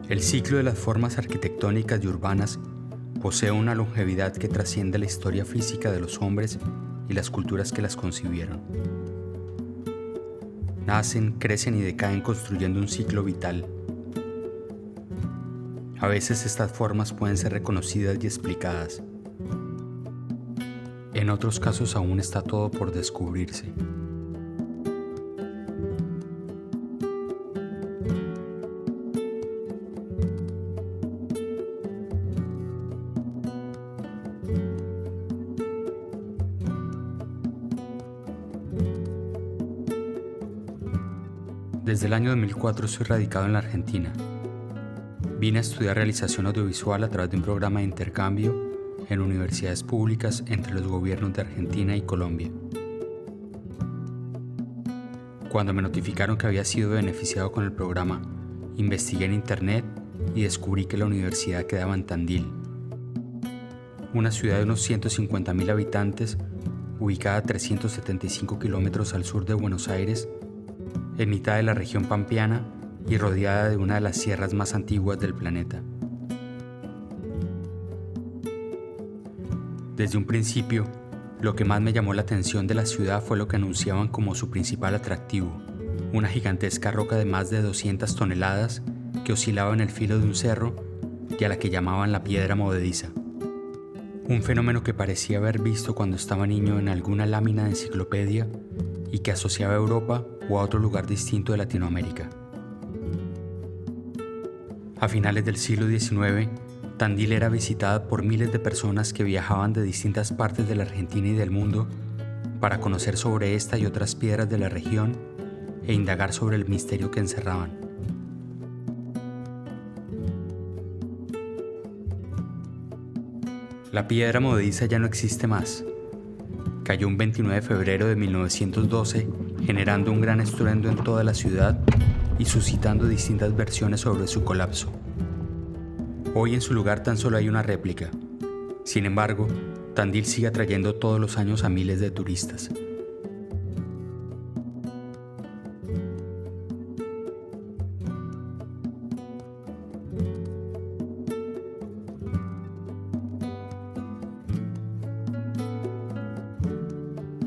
El ciclo de las formas arquitectónicas y urbanas posee una longevidad que trasciende la historia física de los hombres y las culturas que las concibieron. Nacen, crecen y decaen construyendo un ciclo vital. A veces estas formas pueden ser reconocidas y explicadas. En otros casos aún está todo por descubrirse. Desde el año 2004 estoy radicado en la Argentina. Vine a estudiar realización audiovisual a través de un programa de intercambio en universidades públicas entre los gobiernos de Argentina y Colombia. Cuando me notificaron que había sido beneficiado con el programa, investigué en internet y descubrí que la universidad quedaba en Tandil, una ciudad de unos 150.000 habitantes ubicada a 375 kilómetros al sur de Buenos Aires, en mitad de la región pampeana y rodeada de una de las sierras más antiguas del planeta. Desde un principio, lo que más me llamó la atención de la ciudad fue lo que anunciaban como su principal atractivo, una gigantesca roca de más de 200 toneladas que oscilaba en el filo de un cerro y a la que llamaban la piedra movediza. Un fenómeno que parecía haber visto cuando estaba niño en alguna lámina de enciclopedia y que asociaba a Europa o a otro lugar distinto de Latinoamérica. A finales del siglo XIX, Tandil era visitada por miles de personas que viajaban de distintas partes de la Argentina y del mundo para conocer sobre esta y otras piedras de la región e indagar sobre el misterio que encerraban. La piedra movediza ya no existe más. Cayó un 29 de febrero de 1912, generando un gran estruendo en toda la ciudad y suscitando distintas versiones sobre su colapso. Hoy en su lugar tan solo hay una réplica. Sin embargo, Tandil sigue atrayendo todos los años a miles de turistas.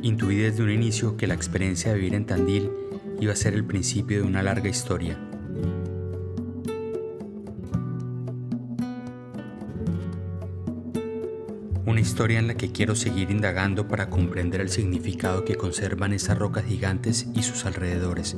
Intuí desde un inicio que la experiencia de vivir en Tandil iba a ser el principio de una larga historia. Una historia en la que quiero seguir indagando para comprender el significado que conservan esas rocas gigantes y sus alrededores.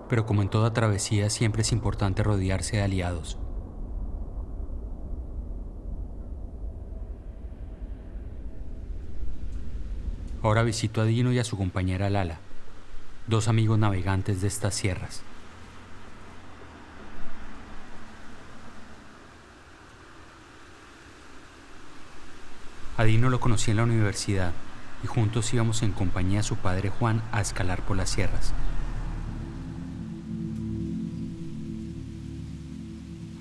pero como en toda travesía siempre es importante rodearse de aliados. Ahora visito a Dino y a su compañera Lala, dos amigos navegantes de estas sierras. A Dino lo conocí en la universidad y juntos íbamos en compañía de su padre Juan a escalar por las sierras.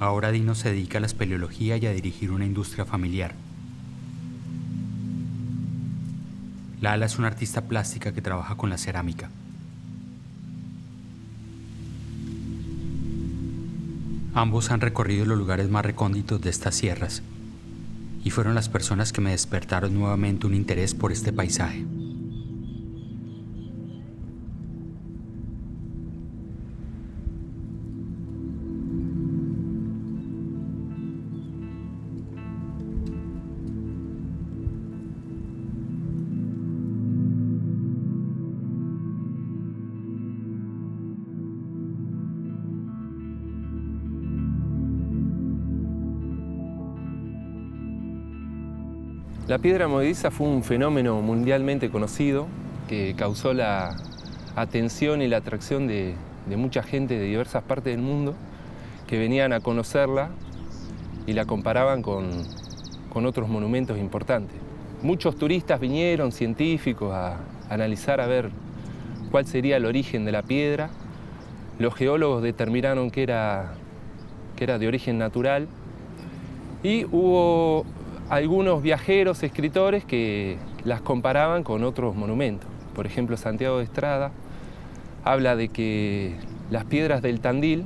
Ahora Dino se dedica a la espeleología y a dirigir una industria familiar. Lala es una artista plástica que trabaja con la cerámica. Ambos han recorrido los lugares más recónditos de estas sierras y fueron las personas que me despertaron nuevamente un interés por este paisaje. La piedra movediza fue un fenómeno mundialmente conocido que causó la atención y la atracción de mucha gente de diversas partes del mundo que venían a conocerla y la comparaban con otros monumentos importantes. Muchos turistas vinieron, científicos, a analizar, a ver cuál sería el origen de la piedra. Los geólogos determinaron que era de origen natural y hubo algunos viajeros, escritores que las comparaban con otros monumentos. Por ejemplo, Santiago de Estrada habla de que las piedras del Tandil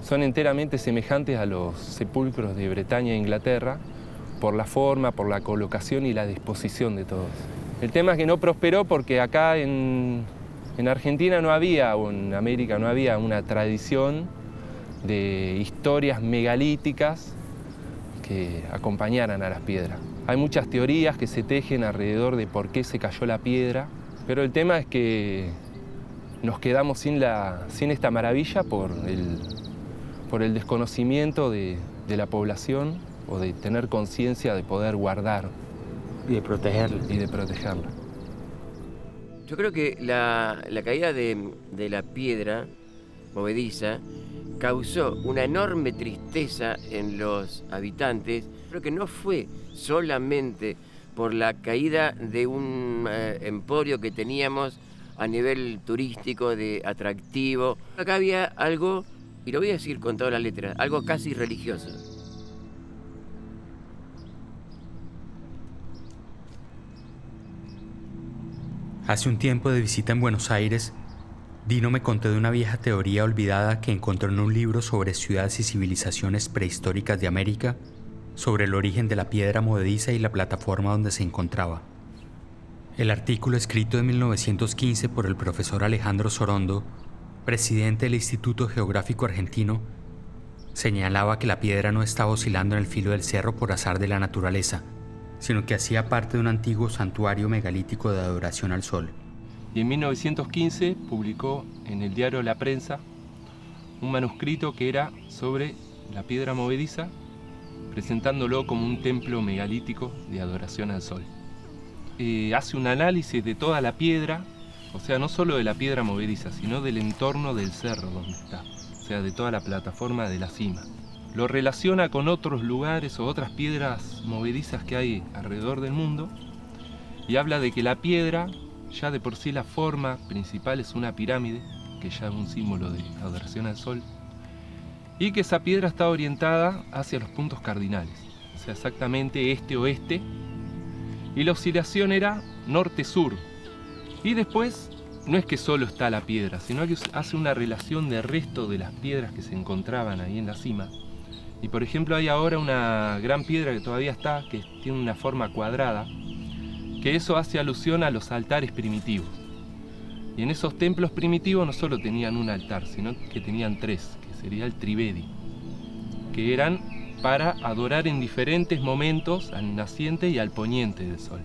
son enteramente semejantes a los sepulcros de Bretaña e Inglaterra por la forma, por la colocación y la disposición de todos. El tema es que no prosperó porque acá en Argentina no había, o en América no había una tradición de historias megalíticas que acompañaran a las piedras. Hay muchas teorías que se tejen alrededor de por qué se cayó la piedra, pero el tema es que nos quedamos sin esta maravilla por el desconocimiento de la población o de tener conciencia de poder guardar y de protegerla. Yo creo que la caída de la piedra movediza causó una enorme tristeza en los habitantes. Creo que no fue solamente por la caída de un emporio que teníamos a nivel turístico, de atractivo. Acá había algo, y lo voy a decir con todas las letras, algo casi religioso. Hace un tiempo de visita en Buenos Aires, Dino me contó de una vieja teoría olvidada que encontró en un libro sobre ciudades y civilizaciones prehistóricas de América, sobre el origen de la piedra movediza y la plataforma donde se encontraba. El artículo, escrito en 1915 por el profesor Alejandro Sorondo, presidente del Instituto Geográfico Argentino, señalaba que la piedra no estaba oscilando en el filo del cerro por azar de la naturaleza, sino que hacía parte de un antiguo santuario megalítico de adoración al sol. Y en 1915 publicó en el diario La Prensa un manuscrito que era sobre la piedra movediza, presentándolo como un templo megalítico de adoración al sol. Hace un análisis de toda la piedra, o sea, no solo de la piedra movediza, sino del entorno del cerro donde está, o sea, de toda la plataforma de la cima. Lo relaciona con otros lugares o otras piedras movedizas que hay alrededor del mundo y habla de que la piedra, ya de por sí la forma principal es una pirámide, que ya es un símbolo de adoración al sol, y que esa piedra está orientada hacia los puntos cardinales, o sea, exactamente este-oeste, y la oscilación era norte-sur. Y después, no es que solo está la piedra, sino que hace una relación del resto de las piedras que se encontraban ahí en la cima. Y por ejemplo hay ahora una gran piedra que todavía está, que tiene una forma cuadrada, que eso hace alusión a los altares primitivos. Y en esos templos primitivos no solo tenían un altar, sino que tenían tres, que sería el trivedi, que eran para adorar en diferentes momentos al naciente y al poniente del sol.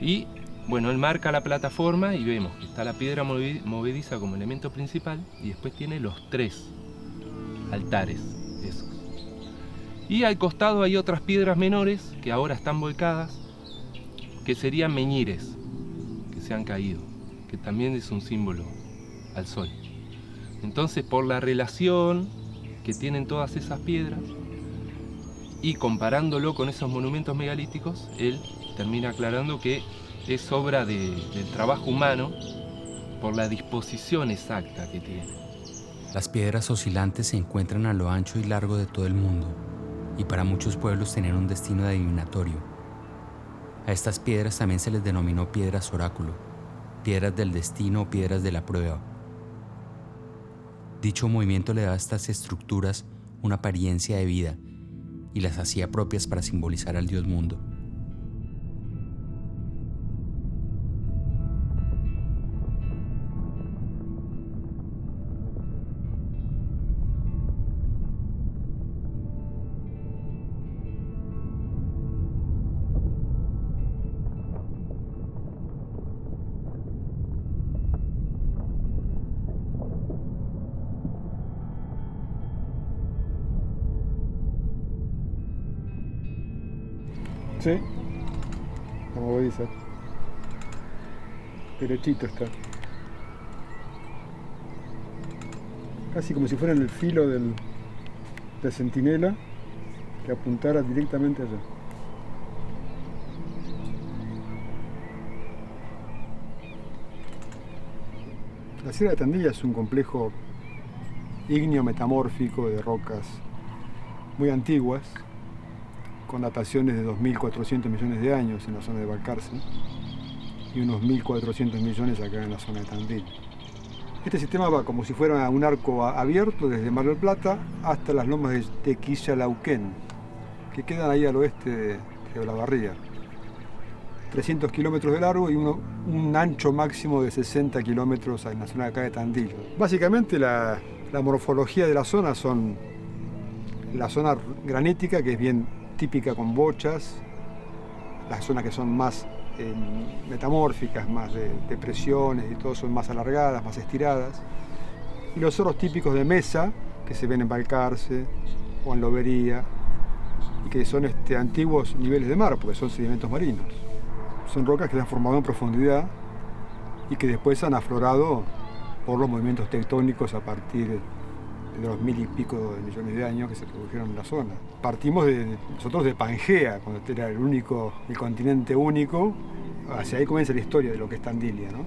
Y Bueno, él marca la plataforma y vemos que está la piedra movediza como elemento principal y después tiene los 3 altares esos. Y al costado hay otras piedras menores que ahora están volcadas, que serían menhires, que se han caído, que también es un símbolo al sol. Entonces, por la relación que tienen todas esas piedras y comparándolo con esos monumentos megalíticos, él termina aclarando que es obra del trabajo humano por la disposición exacta que tiene. Las piedras oscilantes se encuentran a lo ancho y largo de todo el mundo, y para muchos pueblos tenían un destino adivinatorio. A estas piedras también se les denominó piedras oráculo, piedras del destino o piedras de la prueba. Dicho movimiento le daba a estas estructuras una apariencia de vida y las hacía propias para simbolizar al dios mundo. Sí, como dice, derechito está. Casi como si fuera en el filo del centinela que apuntara directamente allá. La Sierra de Tandil es un complejo ígneo metamórfico de rocas muy antiguas, con dataciones de 2.400 millones de años en la zona de Balcarce y unos 1.400 millones acá en la zona de Tandil. Este sistema va como si fuera un arco abierto desde Mar del Plata hasta las lomas de Tequillalauquén, que quedan ahí al oeste de Olavarría. 300 kilómetros de largo y un ancho máximo de 60 kilómetros en la zona de acá de Tandil. Básicamente la morfología de la zona son la zona granítica, que es bien típica con bochas, las zonas que son más metamórficas, más de depresiones y todo, son más alargadas, más estiradas, y los cerros típicos de mesa que se ven en Balcarce o en Lobería y que son antiguos niveles de mar porque son sedimentos marinos. Son rocas que se han formado en profundidad y que después han aflorado por los movimientos tectónicos a partir de los 1.000 y pico de millones de años que se produjeron en la zona. Partimos nosotros de Pangea, cuando era el continente único. Hacia ahí comienza la historia de lo que es Tandilia, ¿no?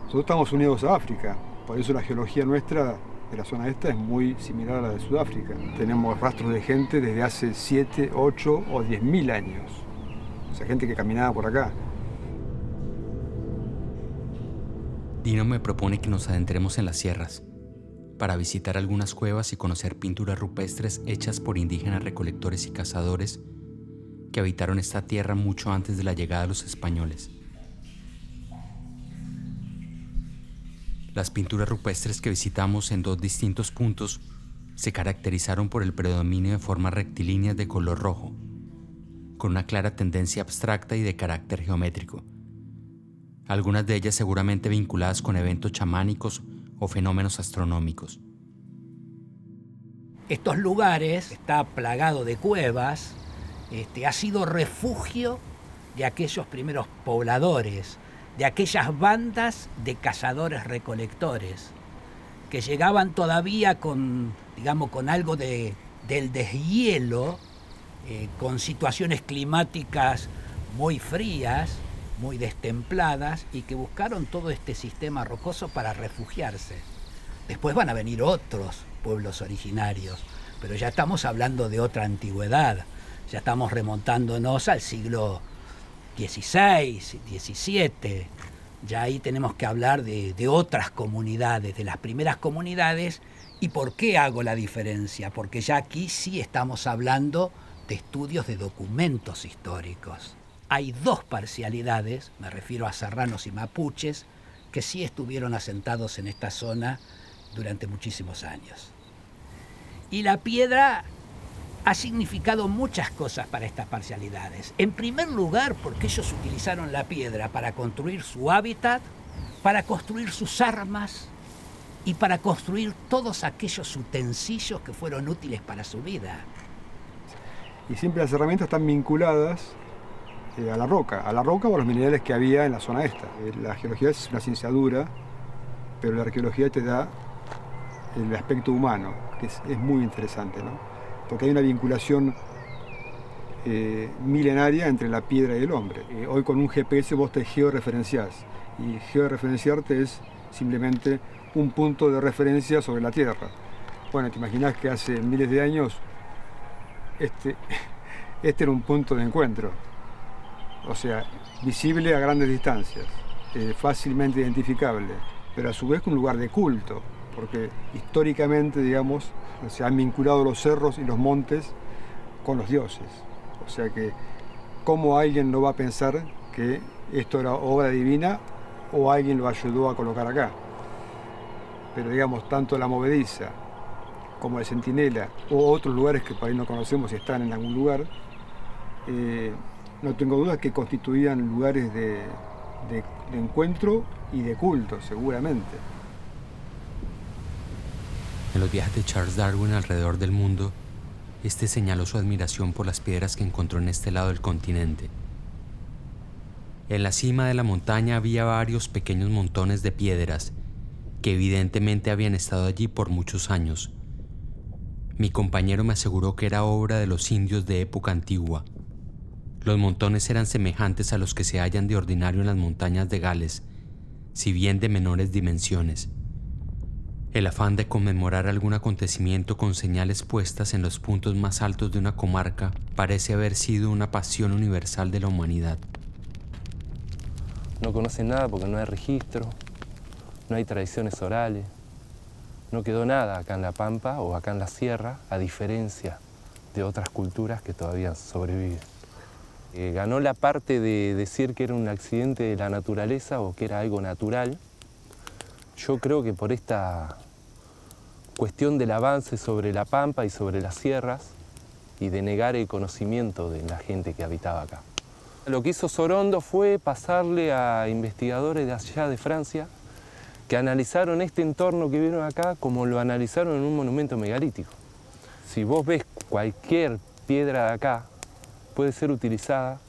Nosotros estamos unidos a África, por eso la geología nuestra de la zona esta es muy similar a la de Sudáfrica. Tenemos rastros de gente desde hace 7, 8 o 10.000 años. O sea, gente que caminaba por acá. Dino me propone que nos adentremos en las sierras para visitar algunas cuevas y conocer pinturas rupestres hechas por indígenas recolectores y cazadores que habitaron esta tierra mucho antes de la llegada de los españoles. Las pinturas rupestres que visitamos en 2 distintos puntos se caracterizaron por el predominio de formas rectilíneas de color rojo, con una clara tendencia abstracta y de carácter geométrico, algunas de ellas seguramente vinculadas con eventos chamánicos o fenómenos astronómicos. Estos lugares, está plagado de cuevas, ha sido refugio de aquellos primeros pobladores, de aquellas bandas de cazadores-recolectores, que llegaban todavía con algo del deshielo, con situaciones climáticas muy frías, muy destempladas, y que buscaron todo este sistema rocoso para refugiarse. Después van a venir otros pueblos originarios, pero ya estamos hablando de otra antigüedad, ya estamos remontándonos al siglo XVI, XVII, ya ahí tenemos que hablar de otras comunidades, de las primeras comunidades. ¿Y por qué hago la diferencia? Porque ya aquí sí estamos hablando de estudios de documentos históricos. Hay 2 parcialidades, me refiero a serranos y mapuches, que sí estuvieron asentados en esta zona durante muchísimos años. Y la piedra ha significado muchas cosas para estas parcialidades. En primer lugar, porque ellos utilizaron la piedra para construir su hábitat, para construir sus armas y para construir todos aquellos utensilios que fueron útiles para su vida. Y siempre las herramientas están vinculadas a la roca o a los minerales que había en la zona esta. La geología es una ciencia dura, pero la arqueología te da el aspecto humano, que es muy interesante, ¿no? Porque hay una vinculación milenaria entre la piedra y el hombre. Hoy con un GPS vos te georreferenciás, y georreferenciarte es simplemente un punto de referencia sobre la Tierra. Bueno, te imaginás que hace miles de años este era un punto de encuentro, o sea, visible a grandes distancias, fácilmente identificable, pero a su vez un lugar de culto, porque históricamente, digamos, se han vinculado los cerros y los montes con los dioses. O sea que, ¿cómo alguien no va a pensar que esto era obra divina o alguien lo ayudó a colocar acá? Pero digamos, tanto la movediza como el Centinela o otros lugares que por ahí no conocemos y están en algún lugar, no tengo dudas que constituían lugares de encuentro y de culto, seguramente. En los viajes de Charles Darwin alrededor del mundo, este señaló su admiración por las piedras que encontró en este lado del continente. En la cima de la montaña había varios pequeños montones de piedras que evidentemente habían estado allí por muchos años. Mi compañero me aseguró que era obra de los indios de época antigua. Los montones eran semejantes a los que se hallan de ordinario en las montañas de Gales, si bien de menores dimensiones. El afán de conmemorar algún acontecimiento con señales puestas en los puntos más altos de una comarca parece haber sido una pasión universal de la humanidad. No conocen nada porque no hay registro, no hay tradiciones orales, no quedó nada acá en la Pampa o acá en la Sierra, a diferencia de otras culturas que todavía sobreviven. Ganó la parte de decir que era un accidente de la naturaleza o que era algo natural. Yo creo que por esta cuestión del avance sobre la Pampa y sobre las sierras y de negar el conocimiento de la gente que habitaba acá. Lo que hizo Sorondo fue pasarle a investigadores de allá de Francia que analizaron este entorno que vieron acá como lo analizaron en un monumento megalítico. Si vos ves cualquier piedra de acá, puede ser utilizada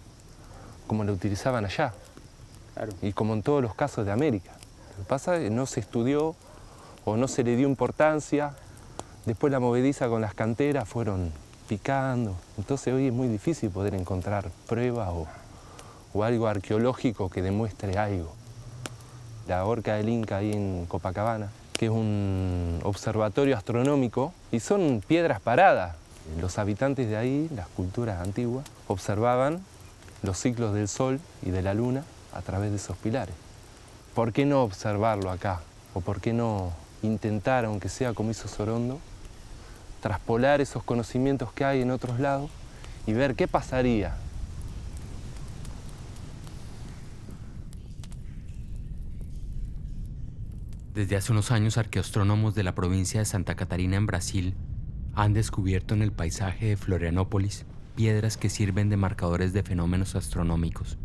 como la utilizaban allá. Claro. Y como en todos los casos de América. Lo que pasa es que no se estudió o no se le dio importancia. Después la movediza con las canteras fueron picando. Entonces hoy es muy difícil poder encontrar pruebas o algo arqueológico que demuestre algo. La Horca del Inca ahí en Copacabana, que es un observatorio astronómico, y son piedras paradas. Los habitantes de ahí, las culturas antiguas, observaban los ciclos del sol y de la luna a través de esos pilares. ¿Por qué no observarlo acá? ¿O por qué no intentar, aunque sea como hizo Sorondo, traspolar esos conocimientos que hay en otros lados y ver qué pasaría? Desde hace unos años, arqueoastrónomos de la provincia de Santa Catarina en Brasil han descubierto en el paisaje de Florianópolis piedras que sirven de marcadores de fenómenos astronómicos.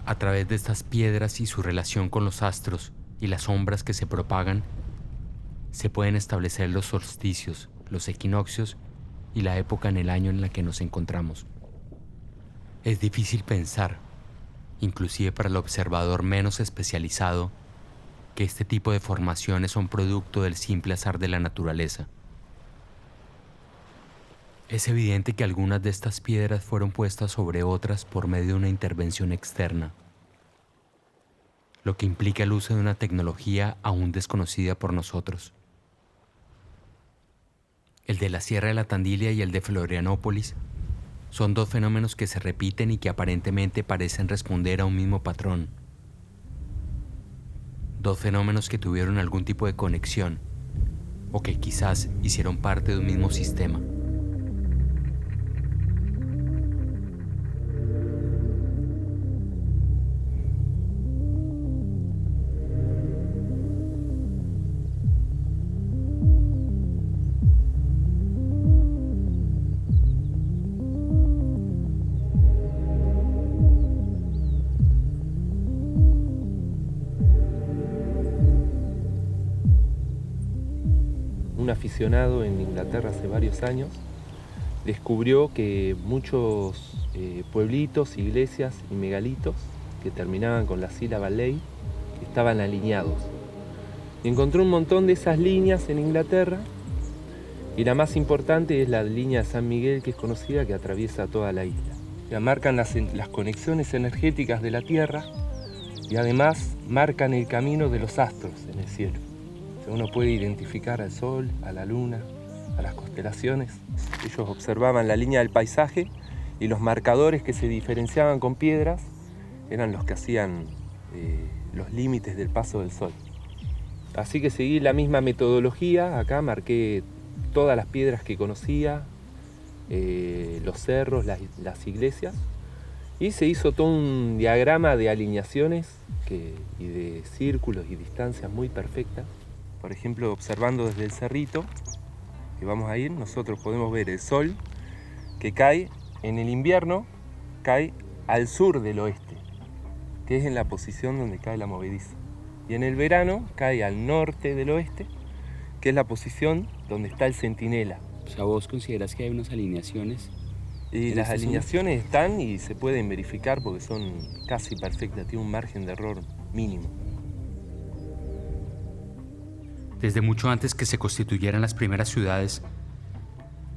A través de estas piedras y su relación con los astros y las sombras que se propagan, se pueden establecer los solsticios, los equinoccios y la época en el año en la que nos encontramos. Es difícil pensar, inclusive para el observador menos especializado, que este tipo de formaciones son producto del simple azar de la naturaleza. Es evidente que algunas de estas piedras fueron puestas sobre otras por medio de una intervención externa, lo que implica el uso de una tecnología aún desconocida por nosotros. El de la Sierra de la Tandilía y el de Florianópolis son dos fenómenos que se repiten y que aparentemente parecen responder a un mismo patrón. Dos fenómenos que tuvieron algún tipo de conexión o que quizás hicieron parte de un mismo sistema. un aficionado en Inglaterra hace varios años, descubrió que muchos pueblitos, iglesias y megalitos que terminaban con la sílaba ley estaban alineados. Y encontró un montón de esas líneas en Inglaterra, y la más importante es la línea de San Miguel, que es conocida, que atraviesa toda la isla. Ya marcan las conexiones energéticas de la Tierra y además marcan el camino de los astros en el cielo. O sea, uno puede identificar al Sol, a la Luna, a las constelaciones. Ellos observaban la línea del paisaje y los marcadores que se diferenciaban con piedras eran los que hacían los límites del paso del Sol. Así que seguí la misma metodología. Acá marqué todas las piedras que conocía, los cerros, las iglesias, y se hizo todo un diagrama de alineaciones y de círculos y distancias muy perfectas. Por ejemplo, observando desde el cerrito que vamos a ir, nosotros podemos ver el sol que cae en el invierno, cae al sur del oeste, que es en la posición donde cae la movediza. Y en el verano cae al norte del oeste, que es la posición donde está el centinela. O sea, ¿vos considerás que hay unas alineaciones? Y las alineaciones están y se pueden verificar porque son casi perfectas, tiene un margen de error mínimo. Desde mucho antes que se constituyeran las primeras ciudades,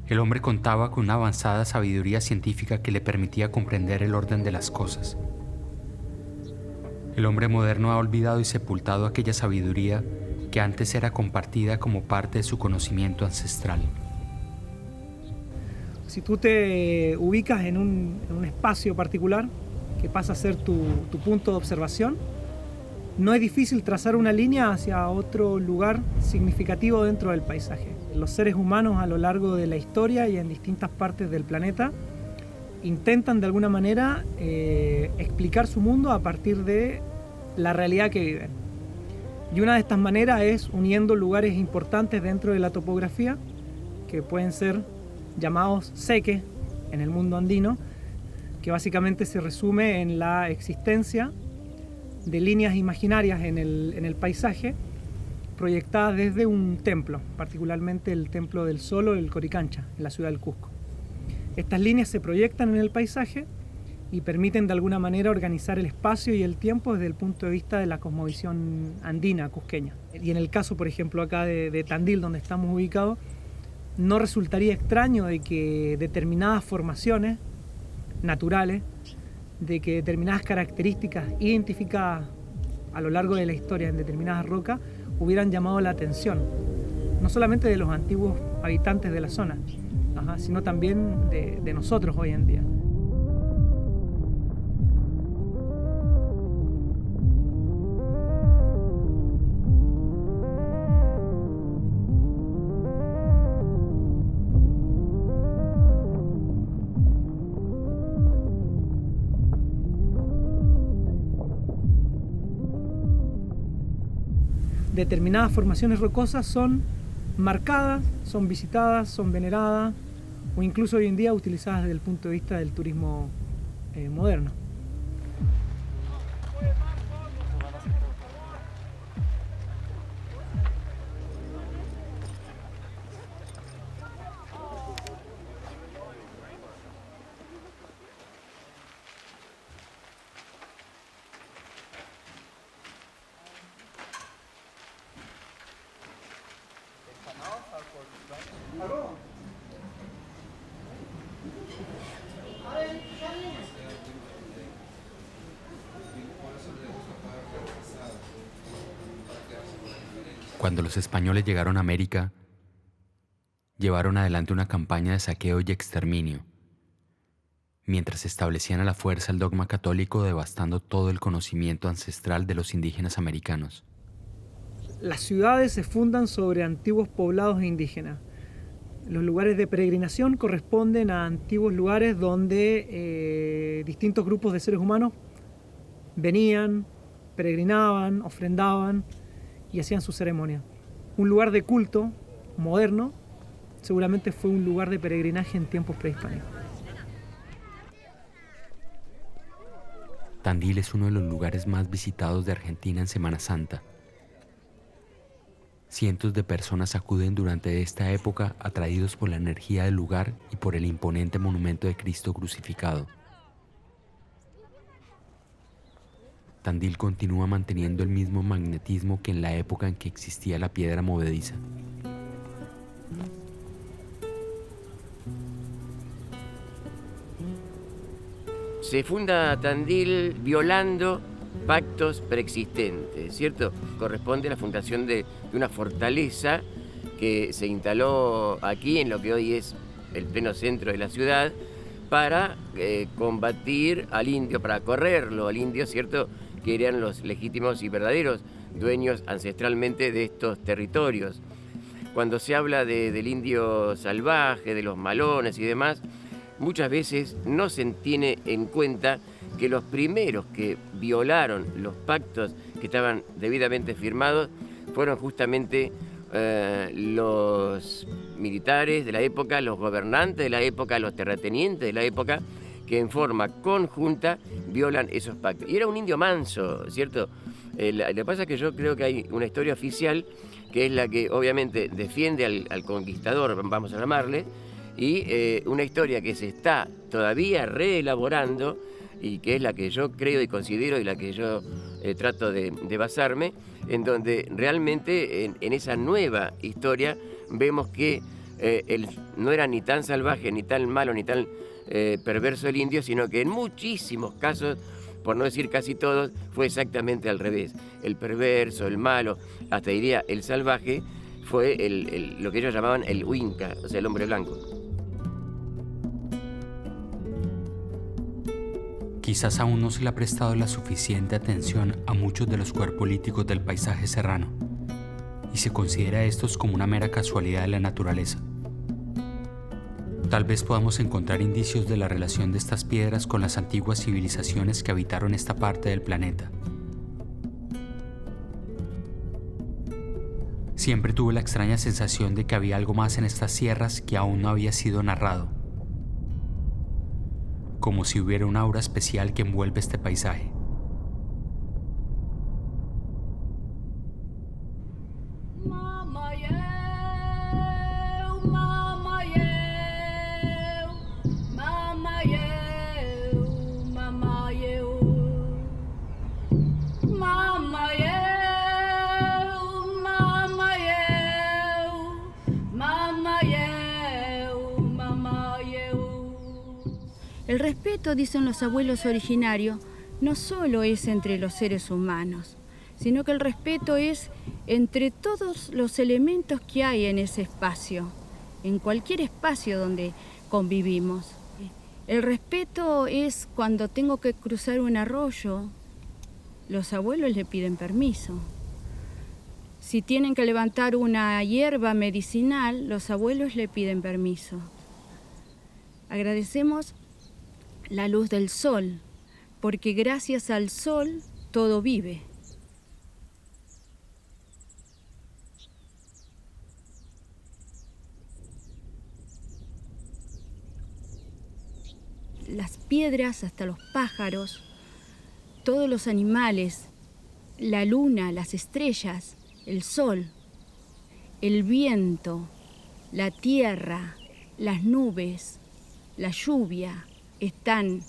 el hombre contaba con una avanzada sabiduría científica que le permitía comprender el orden de las cosas. El hombre moderno ha olvidado y sepultado aquella sabiduría que antes era compartida como parte de su conocimiento ancestral. Si tú te ubicas en un espacio particular que pasa a ser tu punto de observación, no es difícil trazar una línea hacia otro lugar significativo dentro del paisaje. Los seres humanos a lo largo de la historia y en distintas partes del planeta intentan de alguna manera explicar su mundo a partir de la realidad que viven. Y una de estas maneras es uniendo lugares importantes dentro de la topografía, que pueden ser llamados seques en el mundo andino, que básicamente se resume en la existencia de líneas imaginarias en el paisaje, proyectadas desde un templo, particularmente el templo del Sol o el Coricancha, en la ciudad del Cusco. Estas líneas se proyectan en el paisaje y permiten de alguna manera organizar el espacio y el tiempo desde el punto de vista de la cosmovisión andina, cusqueña. Y en el caso, por ejemplo, acá de Tandil, donde estamos ubicados, no resultaría extraño de que determinadas formaciones naturales, de que determinadas características identificadas a lo largo de la historia en determinadas rocas hubieran llamado la atención, no solamente de los antiguos habitantes de la zona, sino también de nosotros hoy en día. Determinadas formaciones rocosas son marcadas, son visitadas, son veneradas o incluso hoy en día utilizadas desde el punto de vista del turismo moderno. Cuando los españoles llegaron a América, llevaron adelante una campaña de saqueo y exterminio, mientras establecían a la fuerza el dogma católico, devastando todo el conocimiento ancestral de los indígenas americanos. Las ciudades se fundan sobre antiguos poblados indígenas. Los lugares de peregrinación corresponden a antiguos lugares donde distintos grupos de seres humanos venían, peregrinaban, ofrendaban y hacían su ceremonia. Un lugar de culto moderno seguramente fue un lugar de peregrinaje en tiempos prehispánicos. Tandil es uno de los lugares más visitados de Argentina en Semana Santa. Cientos de personas acuden durante esta época atraídos por la energía del lugar y por el imponente monumento de Cristo crucificado. Tandil continúa manteniendo el mismo magnetismo que en la época en que existía la piedra movediza. Se funda Tandil violando pactos preexistentes, ¿cierto? Corresponde a la fundación de una fortaleza que se instaló aquí en lo que hoy es el pleno centro de la ciudad para combatir al indio, para correrlo al indio, ¿cierto? Que eran los legítimos y verdaderos dueños ancestralmente de estos territorios. Cuando se habla del indio salvaje, de los malones y demás, muchas veces no se tiene en cuenta que los primeros que violaron los pactos que estaban debidamente firmados fueron justamente los militares de la época, los gobernantes de la época, los terratenientes de la época, que en forma conjunta violan esos pactos. Y era un indio manso, ¿cierto? Lo que pasa es que yo creo que hay una historia oficial que es la que obviamente defiende al conquistador, vamos a llamarle, y una historia que se está todavía reelaborando y que es la que yo creo y considero y la que yo trato de basarme, en donde realmente en esa nueva historia vemos que no era ni tan salvaje, ni tan malo, ni tan perverso el indio, sino que en muchísimos casos, por no decir casi todos, fue exactamente al revés. El perverso, el malo, hasta diría el salvaje, fue lo que ellos llamaban el huinca, o sea, el hombre blanco. Quizás aún no se le ha prestado la suficiente atención a muchos de los cuerpolíticos del paisaje serrano, y se considera a estos como una mera casualidad de la naturaleza. Tal vez podamos encontrar indicios de la relación de estas piedras con las antiguas civilizaciones que habitaron esta parte del planeta. Siempre tuve la extraña sensación de que había algo más en estas sierras que aún no había sido narrado, como si hubiera una aura especial que envuelve este paisaje. El respeto, dicen los abuelos originarios, no solo es entre los seres humanos, sino que el respeto es entre todos los elementos que hay en ese espacio, en cualquier espacio donde convivimos. El respeto es cuando tengo que cruzar un arroyo, los abuelos le piden permiso. Si tienen que levantar una hierba medicinal, los abuelos le piden permiso. Agradecemos la luz del sol, porque gracias al sol todo vive. Las piedras, hasta los pájaros, todos los animales, la luna, las estrellas, el sol, el viento, la tierra, las nubes, la lluvia, están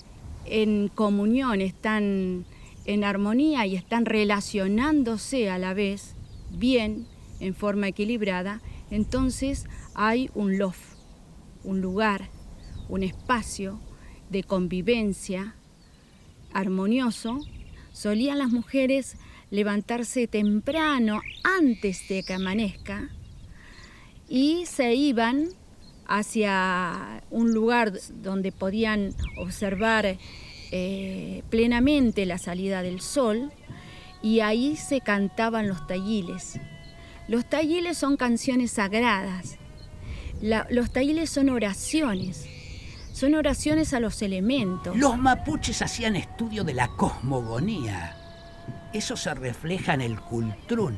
en comunión, están en armonía y están relacionándose a la vez bien, en forma equilibrada. Entonces hay un loft, un lugar, un espacio de convivencia armonioso. Solían las mujeres levantarse temprano antes de que amanezca y se iban hacia un lugar donde podían observar plenamente la salida del sol, y ahí se cantaban los tayiles. Los tayiles son canciones sagradas. Los tayiles son oraciones a los elementos. Los mapuches hacían estudio de la cosmogonía. Eso se refleja en el cultrún.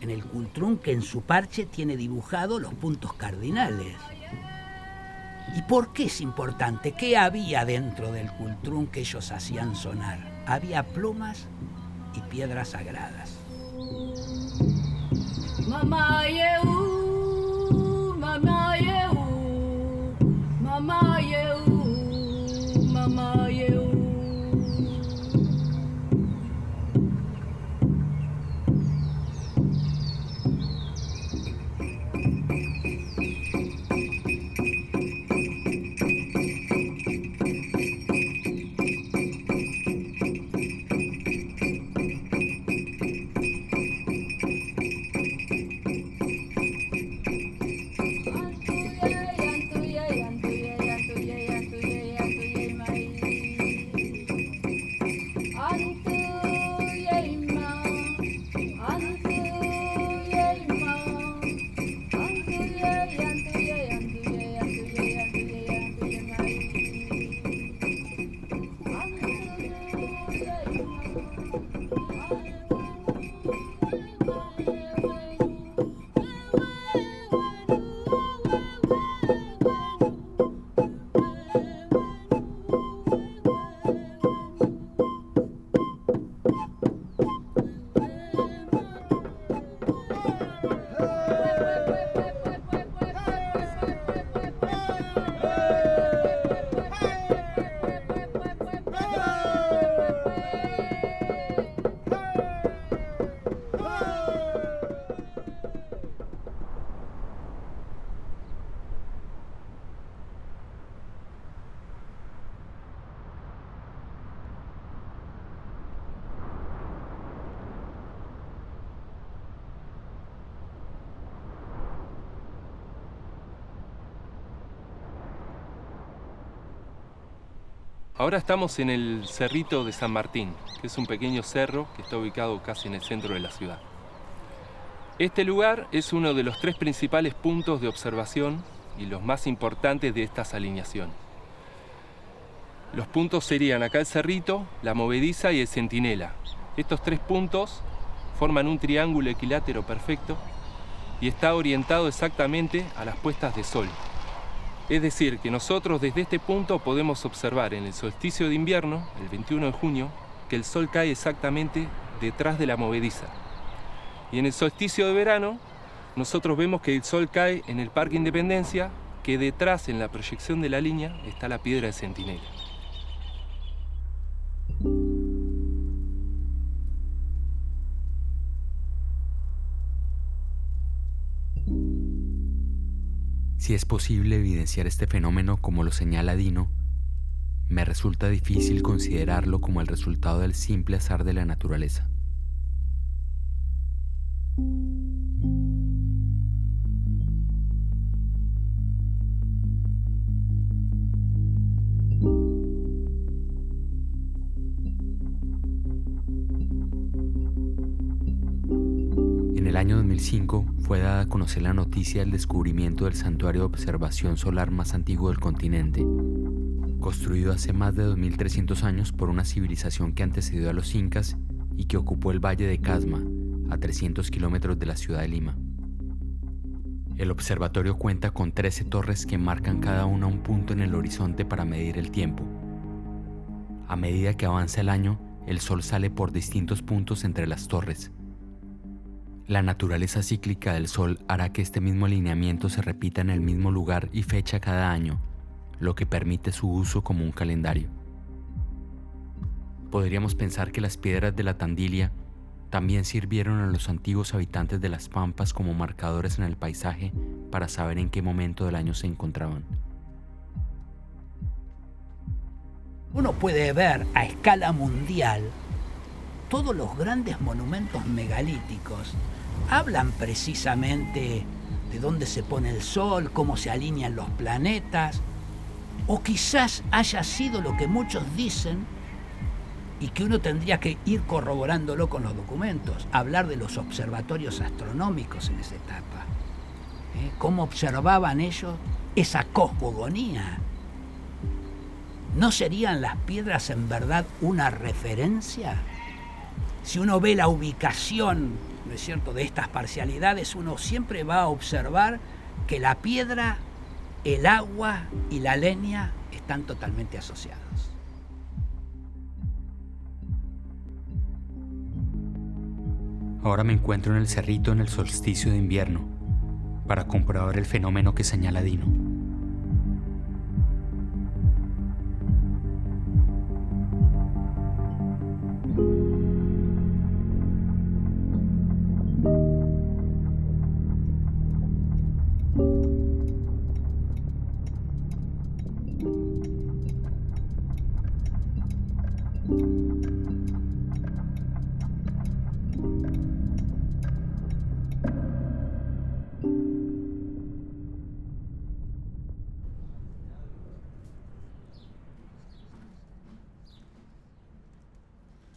En el cultrún, que en su parche tiene dibujado los puntos cardinales. ¿Y por qué es importante? ¿Qué había dentro del cultrún que ellos hacían sonar? Había plumas y piedras sagradas. Ahora estamos en el Cerrito de San Martín, que es un pequeño cerro que está ubicado casi en el centro de la ciudad. Este lugar es uno de los 3 principales puntos de observación y los más importantes de estas alineaciones. Los puntos serían acá el Cerrito, la Movediza y el Centinela. Estos 3 puntos forman un triángulo equilátero perfecto y está orientado exactamente a las puestas de sol. Es decir, que nosotros desde este punto podemos observar en el solsticio de invierno, el 21 de junio, que el sol cae exactamente detrás de la Movediza. Y en el solsticio de verano, nosotros vemos que el sol cae en el Parque Independencia, que detrás, en la proyección de la línea, está la piedra del Centinela. Si es posible evidenciar este fenómeno como lo señala Dino, me resulta difícil considerarlo como el resultado del simple azar de la naturaleza. En el año 2005 fue dada a conocer la noticia del descubrimiento del santuario de observación solar más antiguo del continente, construido hace más de 2300 años por una civilización que antecedió a los incas y que ocupó el valle de Casma, a 300 kilómetros de la ciudad de Lima. El observatorio cuenta con 13 torres que marcan cada una un punto en el horizonte para medir el tiempo. A medida que avanza el año, el sol sale por distintos puntos entre las torres. La naturaleza cíclica del Sol hará que este mismo alineamiento se repita en el mismo lugar y fecha cada año, lo que permite su uso como un calendario. Podríamos pensar que las piedras de la Tandilia también sirvieron a los antiguos habitantes de las pampas como marcadores en el paisaje para saber en qué momento del año se encontraban. Uno puede ver a escala mundial todos los grandes monumentos megalíticos. Hablan precisamente de dónde se pone el sol, cómo se alinean los planetas, o quizás haya sido lo que muchos dicen y que uno tendría que ir corroborándolo con los documentos, hablar de los observatorios astronómicos en esa etapa. ¿Cómo observaban ellos esa cosmogonía? ¿No serían las piedras en verdad una referencia? Si uno ve la ubicación, ¿no es cierto?, de estas parcialidades, uno siempre va a observar que la piedra, el agua y la leña están totalmente asociados. Ahora me encuentro en el cerrito en el solsticio de invierno para comprobar el fenómeno que señala Dino.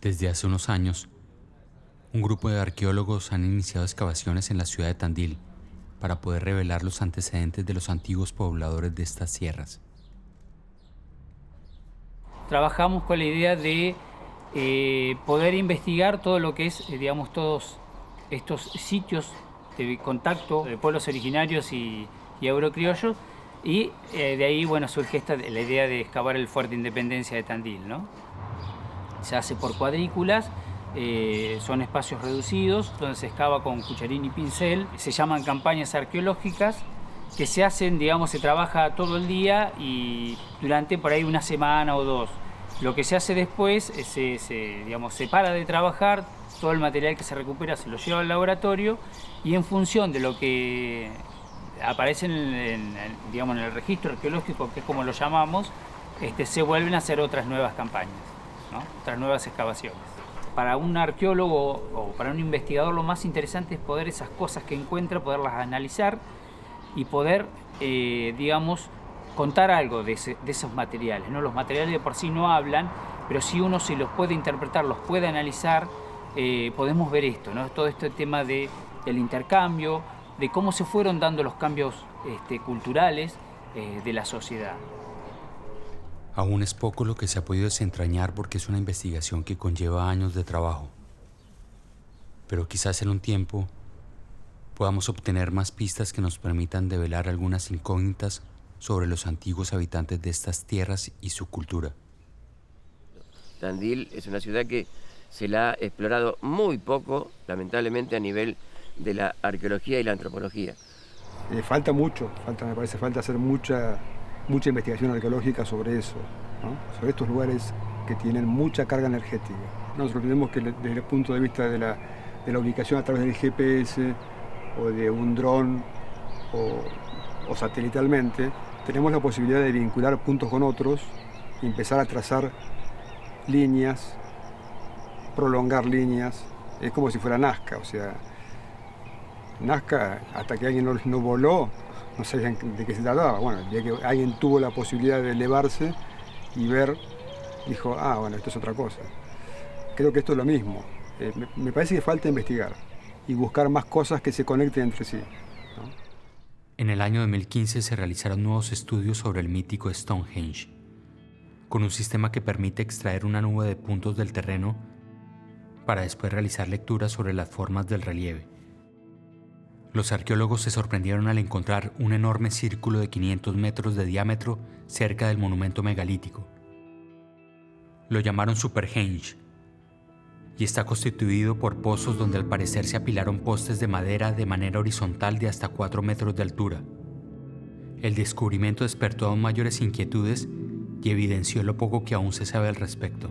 Desde hace unos años, un grupo de arqueólogos han iniciado excavaciones en la ciudad de Tandil para poder revelar los antecedentes de los antiguos pobladores de estas sierras. Trabajamos con la idea de poder investigar todo lo que es, digamos, todos estos sitios de contacto de pueblos originarios y eurocriollos, y de ahí, bueno, surge la idea de excavar el Fuerte Independencia de Tandil, ¿no? Se hace por cuadrículas, son espacios reducidos donde se excava con cucharín y pincel. Se llaman campañas arqueológicas que se hacen, digamos, se trabaja todo el día y durante por ahí una semana o dos. Lo que se hace después es se para de trabajar, todo el material que se recupera se lo lleva al laboratorio y en función de lo que aparece en el registro arqueológico, que es como lo llamamos, se vuelven a hacer otras nuevas campañas, ¿no? Otras nuevas excavaciones. Para un arqueólogo o para un investigador lo más interesante es poder esas cosas que encuentra, poderlas analizar y poder, contar algo de esos materiales, ¿no? Los materiales de por sí no hablan, pero si uno se los puede interpretar, los puede analizar, podemos ver esto, ¿no? Todo este tema del intercambio, de cómo se fueron dando los cambios culturales de la sociedad. Aún es poco lo que se ha podido desentrañar porque es una investigación que conlleva años de trabajo. Pero quizás en un tiempo podamos obtener más pistas que nos permitan develar algunas incógnitas sobre los antiguos habitantes de estas tierras y su cultura. Tandil es una ciudad que se la ha explorado muy poco, lamentablemente, a nivel de la arqueología y la antropología. Falta mucho, me parece falta hacer mucha investigación arqueológica sobre eso, ¿no? Sobre estos lugares que tienen mucha carga energética. Nosotros tenemos que, desde el punto de vista de la ubicación a través del GPS o de un dron o satelitalmente, tenemos la posibilidad de vincular puntos con otros y empezar a trazar líneas, prolongar líneas. Es como si fuera Nazca, o sea, Nazca, hasta que alguien no voló, no sabían de qué se trataba. Bueno, el día que alguien tuvo la posibilidad de elevarse y ver, dijo, bueno, esto es otra cosa. Creo que esto es lo mismo. Me parece que falta investigar y buscar más cosas que se conecten entre sí, ¿no? En el año 2015 se realizaron nuevos estudios sobre el mítico Stonehenge, con un sistema que permite extraer una nube de puntos del terreno para después realizar lecturas sobre las formas del relieve. Los arqueólogos se sorprendieron al encontrar un enorme círculo de 500 metros de diámetro cerca del monumento megalítico. Lo llamaron Superhenge y está constituido por pozos donde al parecer se apilaron postes de madera de manera horizontal de hasta 4 metros de altura. El descubrimiento despertó aún mayores inquietudes y evidenció lo poco que aún se sabe al respecto.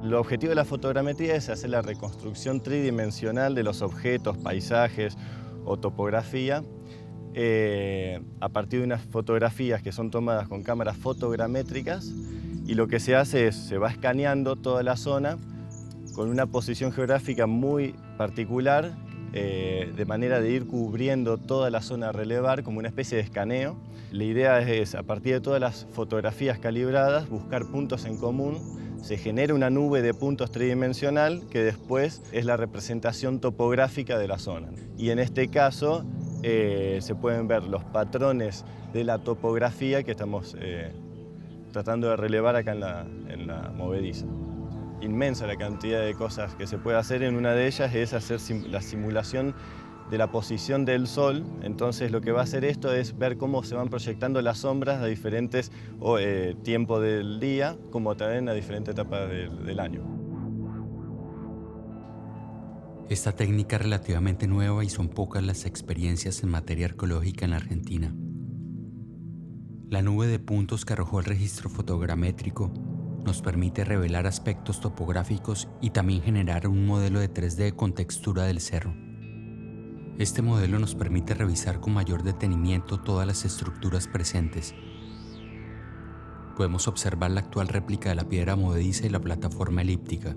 El objetivo de la fotogrametría es hacer la reconstrucción tridimensional de los objetos, paisajes o topografía a partir de unas fotografías que son tomadas con cámaras fotogramétricas, y lo que se hace es, se va escaneando toda la zona con una posición geográfica muy particular, de manera de ir cubriendo toda la zona a relevar como una especie de escaneo. La idea es, a partir de todas las fotografías calibradas, buscar puntos en común. Se genera una nube de puntos tridimensional que después es la representación topográfica de la zona. Y en este caso, se pueden ver los patrones de la topografía que estamos tratando de relevar acá en la movediza. Inmensa la cantidad de cosas que se puede hacer. En una de ellas es hacer la simulación de la posición del Sol. Entonces lo que va a hacer esto es ver cómo se van proyectando las sombras a diferentes tiempos del día, como también a diferentes etapas del año. Esta técnica es relativamente nueva y son pocas las experiencias en materia arqueológica en la Argentina. La nube de puntos que arrojó el registro fotogramétrico nos permite revelar aspectos topográficos y también generar un modelo de 3D con textura del cerro. Este modelo nos permite revisar con mayor detenimiento todas las estructuras presentes. Podemos observar la actual réplica de la piedra movediza y la plataforma elíptica.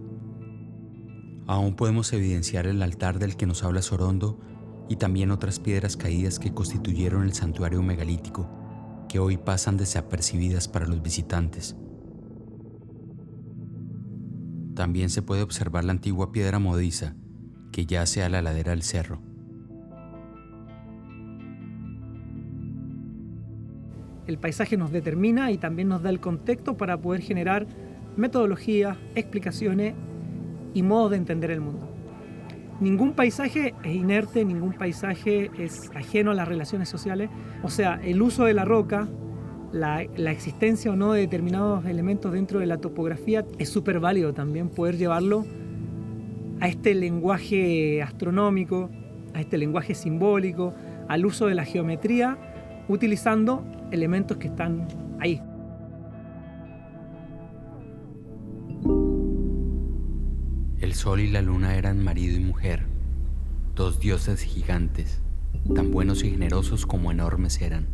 Aún podemos evidenciar el altar del que nos habla Sorondo y también otras piedras caídas que constituyeron el santuario megalítico, que hoy pasan desapercibidas para los visitantes. También se puede observar la antigua piedra movediza, que yace a la ladera del cerro. El paisaje nos determina y también nos da el contexto para poder generar metodologías, explicaciones y modos de entender el mundo. Ningún paisaje es inerte, ningún paisaje es ajeno a las relaciones sociales. O sea, el uso de la roca, la existencia o no de determinados elementos dentro de la topografía es súper válido también poder llevarlo a este lenguaje astronómico, a este lenguaje simbólico, al uso de la geometría, utilizando elementos que están ahí. El sol y la luna eran marido y mujer, dos dioses gigantes, tan buenos y generosos como enormes eran.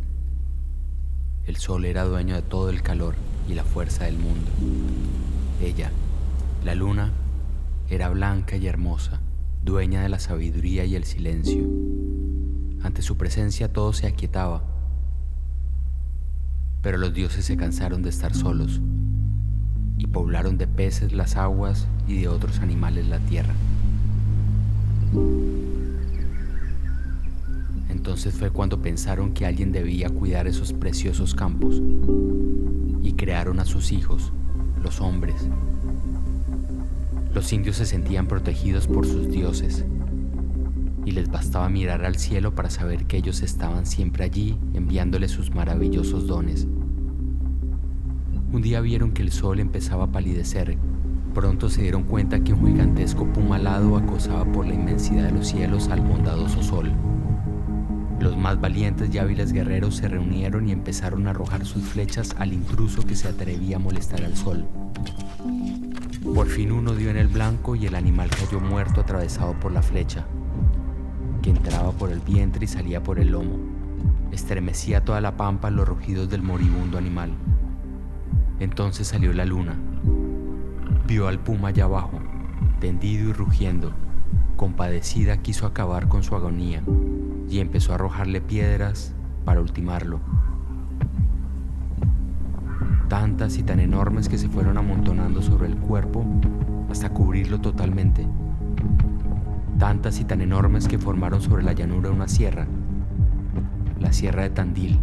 El sol era dueño de todo el calor y la fuerza del mundo. Ella, la luna, era blanca y hermosa, dueña de la sabiduría y el silencio. Ante su presencia todo se aquietaba. Pero los dioses se cansaron de estar solos y poblaron de peces las aguas y de otros animales la tierra. Entonces fue cuando pensaron que alguien debía cuidar esos preciosos campos y crearon a sus hijos, los hombres. Los indios se sentían protegidos por sus dioses y les bastaba mirar al cielo para saber que ellos estaban siempre allí enviándoles sus maravillosos dones. Un día vieron que el sol empezaba a palidecer. Pronto se dieron cuenta que un gigantesco puma alado acosaba por la inmensidad de los cielos al bondadoso sol. Los más valientes y hábiles guerreros se reunieron y empezaron a arrojar sus flechas al intruso que se atrevía a molestar al sol. Por fin uno dio en el blanco y el animal cayó muerto atravesado por la flecha, que entraba por el vientre y salía por el lomo. Estremecía toda la pampa los rugidos del moribundo animal. Entonces salió la luna. Vio al puma allá abajo, tendido y rugiendo. Compadecida quiso acabar con su agonía y empezó a arrojarle piedras para ultimarlo. Tantas y tan enormes que se fueron amontonando sobre el cuerpo hasta cubrirlo totalmente. Tantas y tan enormes que formaron sobre la llanura una sierra, la Sierra de Tandil.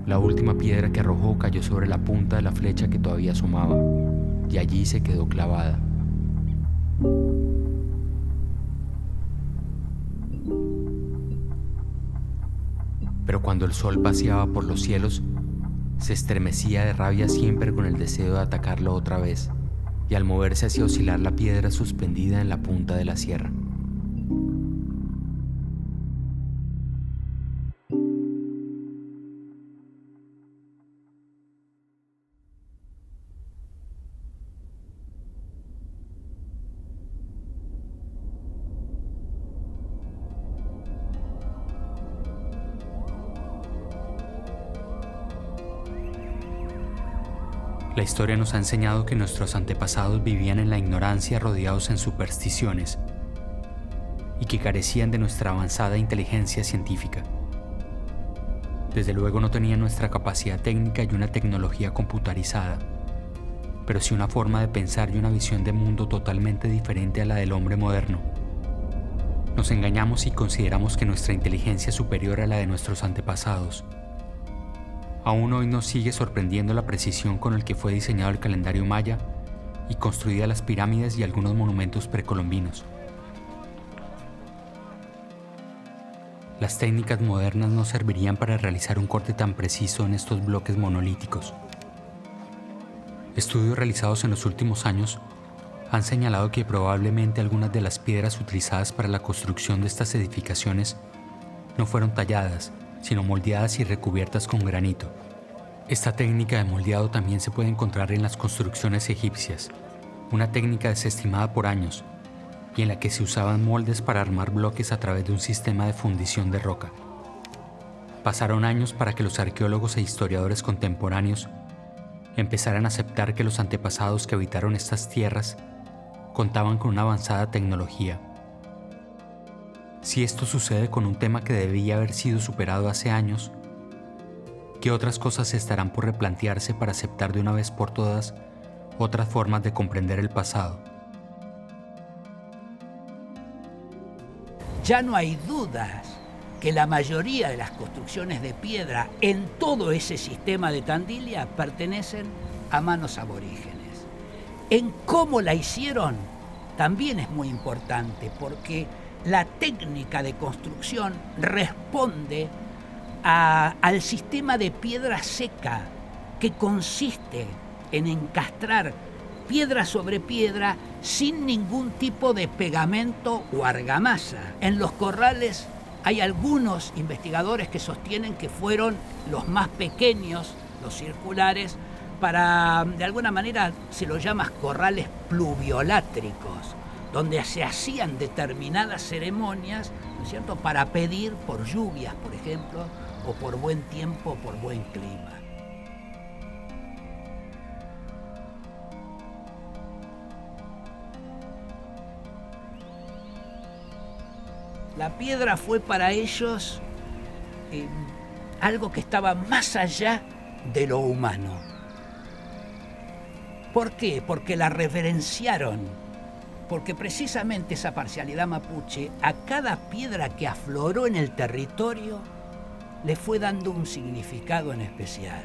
La última piedra que arrojó cayó sobre la punta de la flecha que todavía asomaba, y allí se quedó clavada. Pero cuando el sol paseaba por los cielos, se estremecía de rabia siempre con el deseo de atacarlo otra vez, y al moverse hacía oscilar la piedra suspendida en la punta de la sierra. La historia nos ha enseñado que nuestros antepasados vivían en la ignorancia rodeados en supersticiones y que carecían de nuestra avanzada inteligencia científica. Desde luego no tenían nuestra capacidad técnica y una tecnología computarizada, pero sí una forma de pensar y una visión de mundo totalmente diferente a la del hombre moderno. Nos engañamos y consideramos que nuestra inteligencia es superior a la de nuestros antepasados. Aún hoy nos sigue sorprendiendo la precisión con la que fue diseñado el calendario maya y construidas las pirámides y algunos monumentos precolombinos. Las técnicas modernas no servirían para realizar un corte tan preciso en estos bloques monolíticos. Estudios realizados en los últimos años han señalado que probablemente algunas de las piedras utilizadas para la construcción de estas edificaciones no fueron talladas, sino moldeadas y recubiertas con granito. Esta técnica de moldeado también se puede encontrar en las construcciones egipcias, una técnica desestimada por años, y en la que se usaban moldes para armar bloques a través de un sistema de fundición de roca. Pasaron años para que los arqueólogos e historiadores contemporáneos empezaran a aceptar que los antepasados que habitaron estas tierras contaban con una avanzada tecnología. Si esto sucede con un tema que debía haber sido superado hace años, ¿qué otras cosas estarán por replantearse para aceptar de una vez por todas otras formas de comprender el pasado? Ya no hay dudas que la mayoría de las construcciones de piedra en todo ese sistema de Tandilia pertenecen a manos aborígenes. En cómo la hicieron también es muy importante, porque la técnica de construcción responde al sistema de piedra seca, que consiste en encastrar piedra sobre piedra sin ningún tipo de pegamento o argamasa. En los corrales hay algunos investigadores que sostienen que fueron los más pequeños, los circulares, para, de alguna manera, se los llama corrales pluviolátricos, donde se hacían determinadas ceremonias, ¿no es cierto?, para pedir por lluvias, por ejemplo, o por buen tiempo, por buen clima. La piedra fue para ellos algo que estaba más allá de lo humano. ¿Por qué? Porque la reverenciaron. Porque precisamente esa parcialidad mapuche, a cada piedra que afloró en el territorio, le fue dando un significado en especial.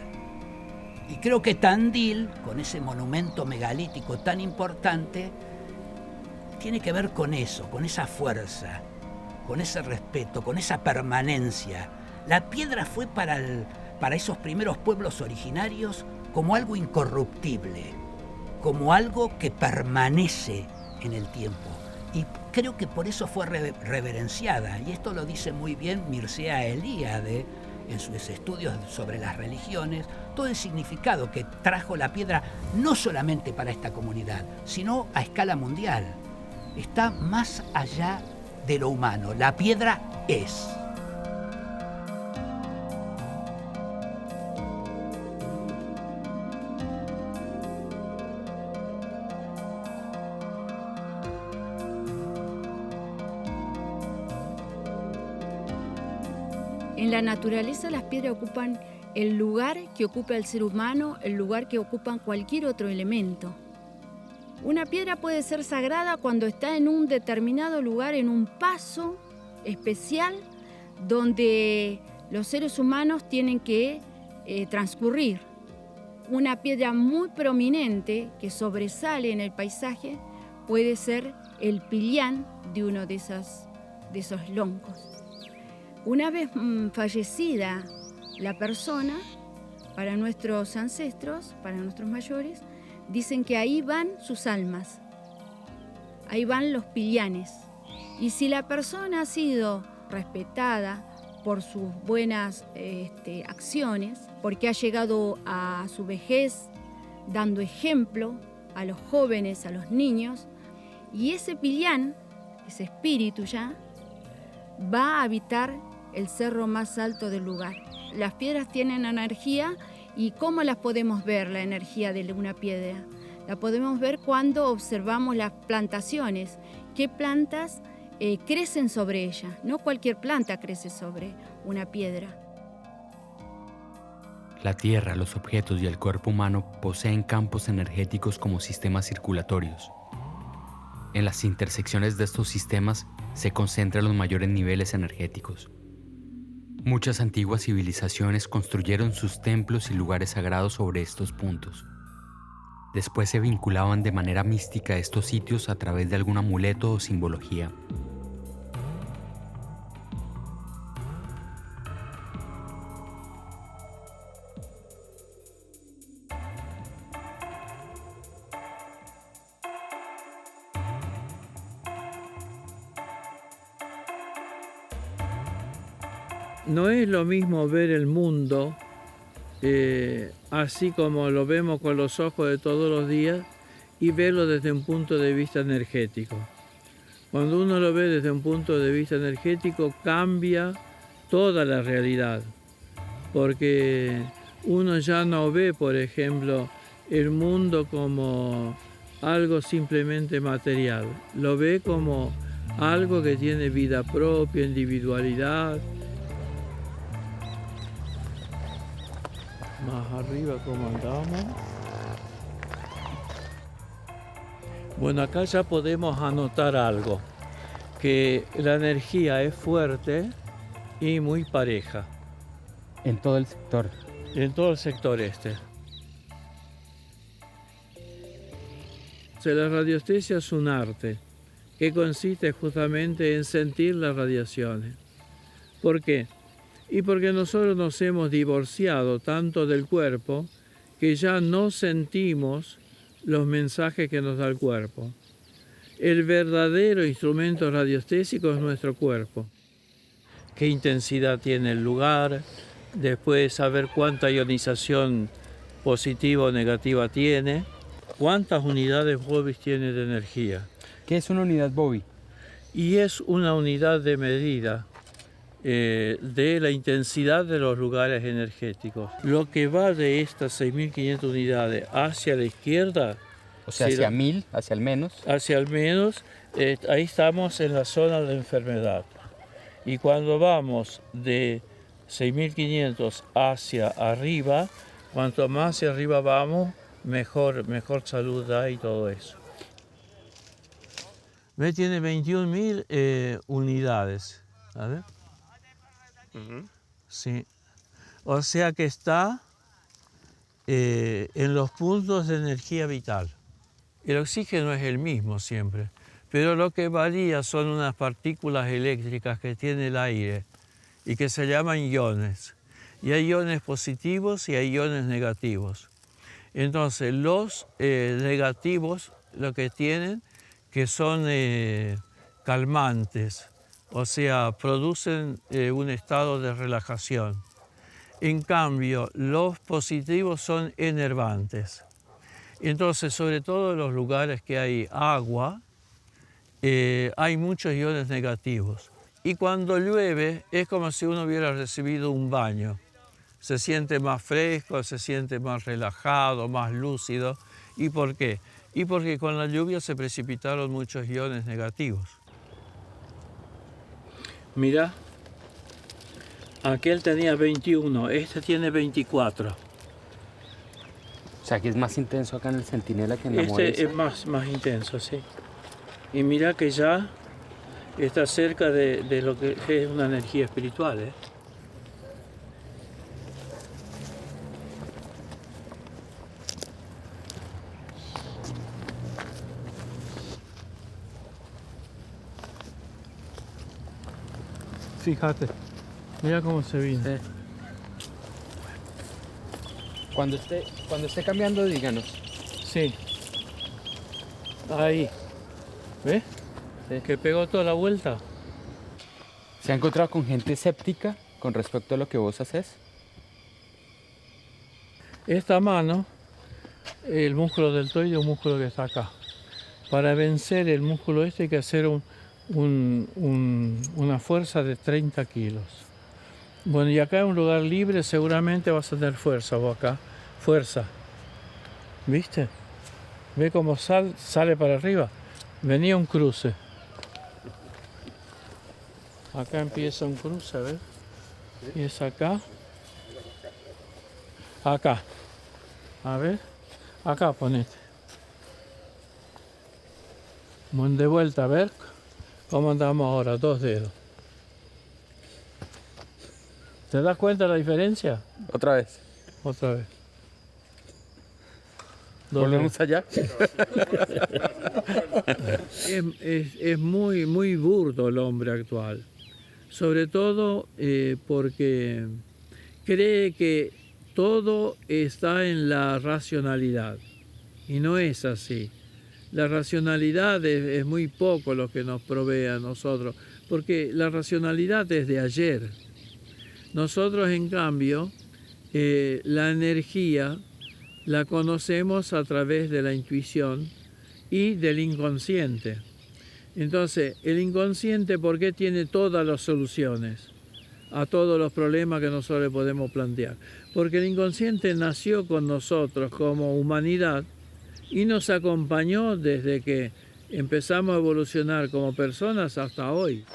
Y creo que Tandil, con ese monumento megalítico tan importante, tiene que ver con eso, con esa fuerza, con ese respeto, con esa permanencia. La piedra fue para esos primeros pueblos originarios como algo incorruptible, como algo que permanece en el tiempo. Y creo que por eso fue reverenciada. Y esto lo dice muy bien Mircea Eliade en sus estudios sobre las religiones, todo el significado que trajo la piedra no solamente para esta comunidad, sino a escala mundial. Está más allá de lo humano. La piedra es. En la naturaleza las piedras ocupan el lugar que ocupa el ser humano, el lugar que ocupan cualquier otro elemento. Una piedra puede ser sagrada cuando está en un determinado lugar, en un paso especial donde los seres humanos tienen que transcurrir. Una piedra muy prominente que sobresale en el paisaje puede ser el pilián de uno de esos loncos. Una vez fallecida la persona, para nuestros ancestros, para nuestros mayores, dicen que ahí van sus almas, ahí van los pilianes. Y si la persona ha sido respetada por sus buenas acciones, porque ha llegado a su vejez dando ejemplo a los jóvenes, a los niños, y ese pilián, ese espíritu ya, va a habitar el cerro más alto del lugar. Las piedras tienen energía. ¿Y cómo las podemos ver, la energía de una piedra? La podemos ver cuando observamos las plantaciones. ¿Qué plantas crecen sobre ella? No cualquier planta crece sobre una piedra. La tierra, los objetos y el cuerpo humano poseen campos energéticos como sistemas circulatorios. En las intersecciones de estos sistemas se concentran los mayores niveles energéticos. Muchas antiguas civilizaciones construyeron sus templos y lugares sagrados sobre estos puntos. Después se vinculaban de manera mística a estos sitios a través de algún amuleto o simbología. No es lo mismo ver el mundo así como lo vemos con los ojos de todos los días y verlo desde un punto de vista energético. Cuando uno lo ve desde un punto de vista energético cambia toda la realidad, porque uno ya no ve, por ejemplo, el mundo como algo simplemente material, lo ve como algo que tiene vida propia, individualidad. Más arriba, ¿cómo andamos? Bueno, acá ya podemos anotar algo, que la energía es fuerte y muy pareja. En todo el sector. En todo el sector este. La radiestesia es un arte que consiste justamente en sentir las radiaciones. ¿Por qué? Y porque nosotros nos hemos divorciado tanto del cuerpo que ya no sentimos los mensajes que nos da el cuerpo. El verdadero instrumento radiestésico es nuestro cuerpo. ¿Qué intensidad tiene el lugar? Después saber cuánta ionización positiva o negativa tiene. ¿Cuántas unidades Bobis tiene de energía? ¿Qué es una unidad Bobis? Y es una unidad de medida de la intensidad de los lugares energéticos. Lo que va de estas 6.500 unidades hacia la izquierda, o sea, hacia 1000, hacia el menos. Hacia el menos, ahí estamos en la zona de enfermedad. Y cuando vamos de 6.500 hacia arriba, cuanto más hacia arriba vamos, mejor salud da y todo eso. ¿Ve? Tiene 21.000 unidades. A ver. Sí. O sea que está en los puntos de energía vital. El oxígeno es el mismo siempre, pero lo que varía son unas partículas eléctricas que tiene el aire y que se llaman iones. Y hay iones positivos y hay iones negativos. Entonces, los negativos lo que tienen que son calmantes, o sea, producen un estado de relajación. En cambio, los positivos son enervantes. Entonces, sobre todo en los lugares que hay agua, hay muchos iones negativos. Y cuando llueve es como si uno hubiera recibido un baño. Se siente más fresco, se siente más relajado, más lúcido. ¿Y por qué? Y porque con la lluvia se precipitaron muchos iones negativos. Mira, aquel tenía 21, este tiene 24. O sea, que es más intenso acá en el Centinela que en la Movediza. Este es más intenso, sí. Y mira que ya está cerca de lo que es una energía espiritual, ¿eh? Fíjate, mira cómo se vino. Sí. Cuando esté cambiando, díganos. Sí. Ahí. ¿Ves? Sí. Que pegó toda la vuelta. ¿Se ha encontrado con gente escéptica con respecto a lo que vos haces? Esta mano, el músculo deltoide es un músculo que está acá. Para vencer el músculo este hay que hacer una fuerza de 30 kilos. Bueno, y acá en un lugar libre seguramente vas a tener fuerza vos acá. Fuerza. ¿Viste? ¿Ve cómo sale para arriba? Venía un cruce. Acá empieza un cruce, ¿ves? Y es acá. Acá. A ver. Acá ponete. Bueno, de vuelta, a ver. ¿Cómo andamos ahora? 2 dedos. ¿Te das cuenta la diferencia? Otra vez. Otra vez. ¿Volvemos allá? Es muy, muy burdo el hombre actual. Sobre todo porque cree que todo está en la racionalidad. Y no es así. La racionalidad es muy poco lo que nos provee a nosotros, porque la racionalidad es de ayer. Nosotros, en cambio, la energía la conocemos a través de la intuición y del inconsciente. Entonces, el inconsciente, ¿por qué tiene todas las soluciones a todos los problemas que nosotros le podemos plantear? Porque el inconsciente nació con nosotros como humanidad y nos acompañó desde que empezamos a evolucionar como personas hasta hoy.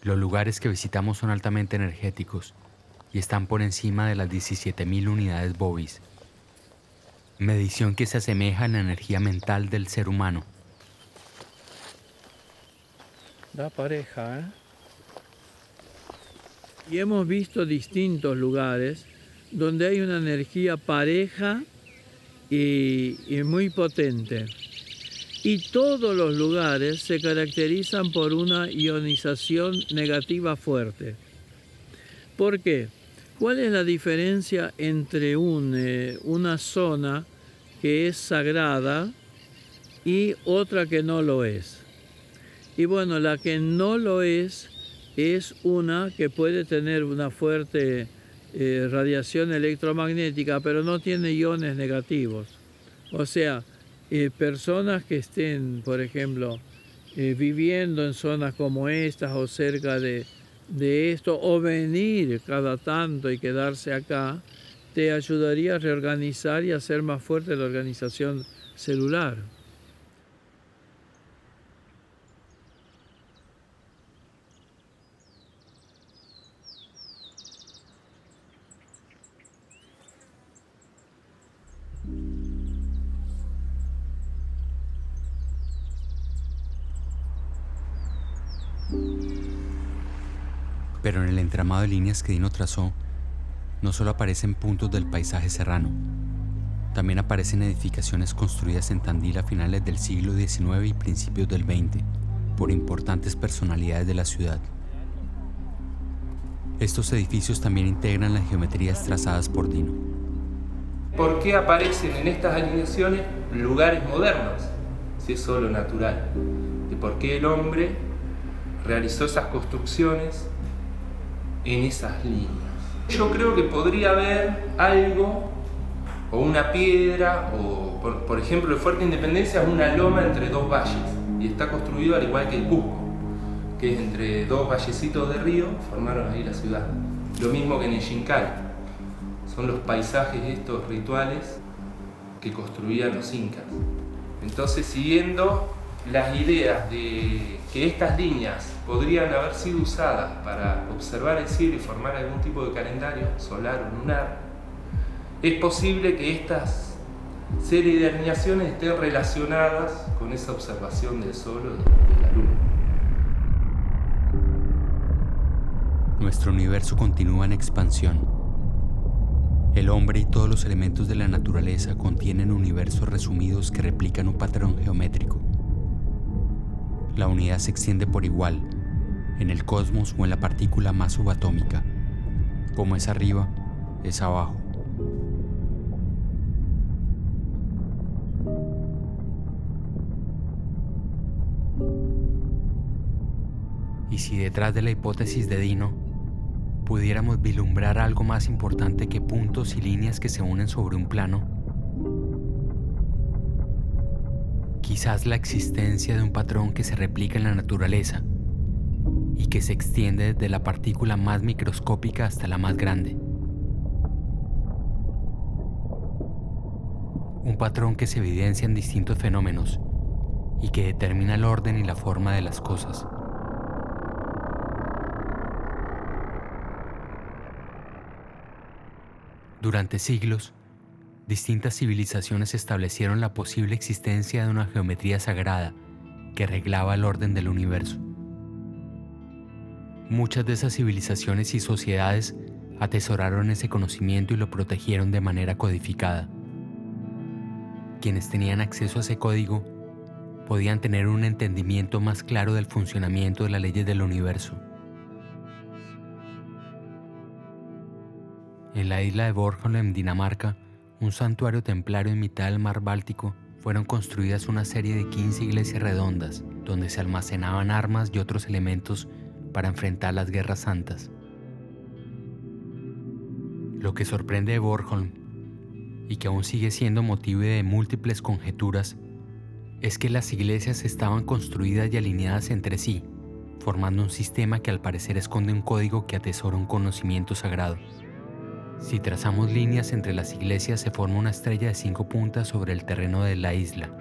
Los lugares que visitamos son altamente energéticos y están por encima de las 17.000 unidades Bobis, medición que se asemeja a la energía mental del ser humano. La pareja, ¿eh? Y hemos visto distintos lugares donde hay una energía pareja y muy potente. Y todos los lugares se caracterizan por una ionización negativa fuerte. ¿Por qué? ¿Cuál es la diferencia entre una zona que es sagrada y otra que no lo es? Y bueno, la que no lo es una que puede tener una fuerte radiación electromagnética, pero no tiene iones negativos. O sea, personas que estén, por ejemplo, viviendo en zonas como estas o cerca de esto, o venir cada tanto y quedarse acá, te ayudaría a reorganizar y a hacer más fuerte la organización celular. Pero en el entramado de líneas que Dino trazó, no solo aparecen puntos del paisaje serrano, también aparecen edificaciones construidas en Tandil a finales del siglo XIX y principios del XX, por importantes personalidades de la ciudad. Estos edificios también integran las geometrías trazadas por Dino. ¿Por qué aparecen en estas alineaciones lugares modernos, si es solo natural? ¿De por qué el hombre realizó esas construcciones en esas líneas? Yo creo que podría haber algo, o una piedra, o por ejemplo el Fuerte Independencia es una loma entre dos valles y está construido al igual que el Cusco, que es entre dos vallecitos de río, formaron ahí la ciudad. Lo mismo que en el Xincal, son los paisajes estos rituales que construían los incas. Entonces, siguiendo las ideas de que estas líneas podrían haber sido usadas para observar el cielo y formar algún tipo de calendario solar o lunar, es posible que estas serie de alineaciones estén relacionadas con esa observación del sol o de la luna. Nuestro universo continúa en expansión. El hombre y todos los elementos de la naturaleza contienen universos resumidos que replican un patrón geométrico. La unidad se extiende por igual, en el cosmos o en la partícula más subatómica. Como es arriba, es abajo. Y si detrás de la hipótesis de Dino pudiéramos vislumbrar algo más importante que puntos y líneas que se unen sobre un plano, quizás la existencia de un patrón que se replica en la naturaleza y que se extiende desde la partícula más microscópica hasta la más grande. Un patrón que se evidencia en distintos fenómenos y que determina el orden y la forma de las cosas. Durante siglos, distintas civilizaciones establecieron la posible existencia de una geometría sagrada que reglaba el orden del universo. Muchas de esas civilizaciones y sociedades atesoraron ese conocimiento y lo protegieron de manera codificada. Quienes tenían acceso a ese código podían tener un entendimiento más claro del funcionamiento de las leyes del universo. En la isla de Bornholm, en Dinamarca, un santuario templario en mitad del mar Báltico, fueron construidas una serie de 15 iglesias redondas donde se almacenaban armas y otros elementos para enfrentar las guerras santas. Lo que sorprende de Bornholm, y que aún sigue siendo motivo de múltiples conjeturas, es que las iglesias estaban construidas y alineadas entre sí, formando un sistema que al parecer esconde un código que atesora un conocimiento sagrado. Si trazamos líneas entre las iglesias, se forma una estrella de 5 puntas sobre el terreno de la isla.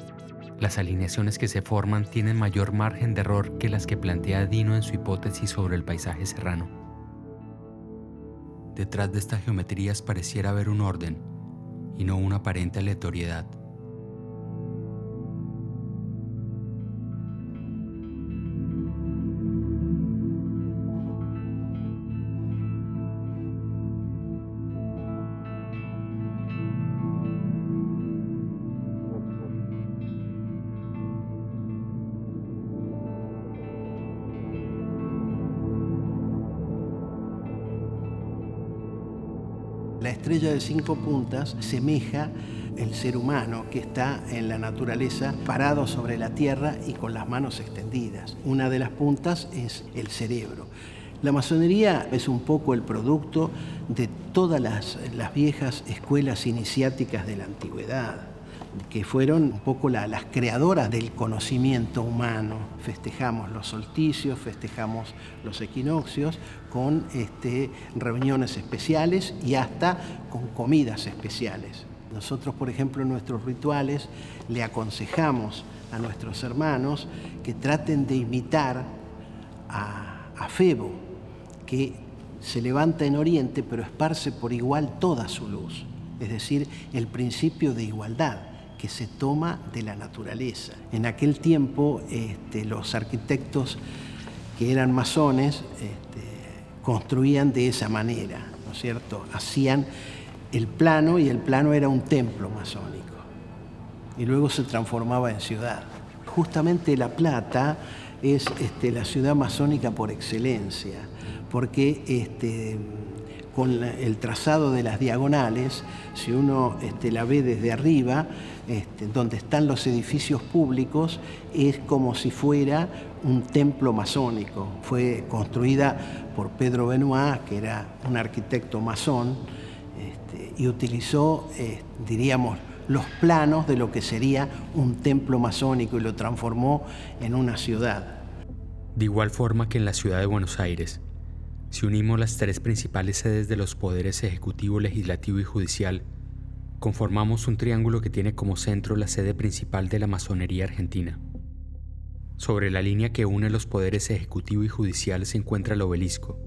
Las alineaciones que se forman tienen mayor margen de error que las que plantea Dino en su hipótesis sobre el paisaje serrano. Detrás de estas geometrías pareciera haber un orden, y no una aparente aleatoriedad. La estrella de 5 puntas semeja el ser humano que está en la naturaleza parado sobre la tierra y con las manos extendidas. Una de las puntas es el cerebro. La masonería es un poco el producto de todas las viejas escuelas iniciáticas de la antigüedad, que fueron un poco las creadoras del conocimiento humano. Festejamos los solsticios, festejamos los equinoccios con reuniones especiales y hasta con comidas especiales. Nosotros, por ejemplo, en nuestros rituales le aconsejamos a nuestros hermanos que traten de imitar a Febo, que se levanta en Oriente pero esparce por igual toda su luz, es decir, el principio de igualdad que se toma de la naturaleza. En aquel tiempo los arquitectos que eran masones construían de esa manera, ¿no es cierto? Hacían el plano y el plano era un templo masónico y luego se transformaba en ciudad. Justamente La Plata es la ciudad masónica por excelencia, porque con el trazado de las diagonales, si uno la ve desde arriba, donde están los edificios públicos, es como si fuera un templo masónico. Fue construida por Pedro Benoit, que era un arquitecto masón, y utilizó, diríamos, los planos de lo que sería un templo masónico y lo transformó en una ciudad. De igual forma que en la ciudad de Buenos Aires, si unimos las 3 principales sedes de los poderes ejecutivo, legislativo y judicial, conformamos un triángulo que tiene como centro la sede principal de la masonería argentina. Sobre la línea que une los poderes ejecutivo y judicial se encuentra el obelisco,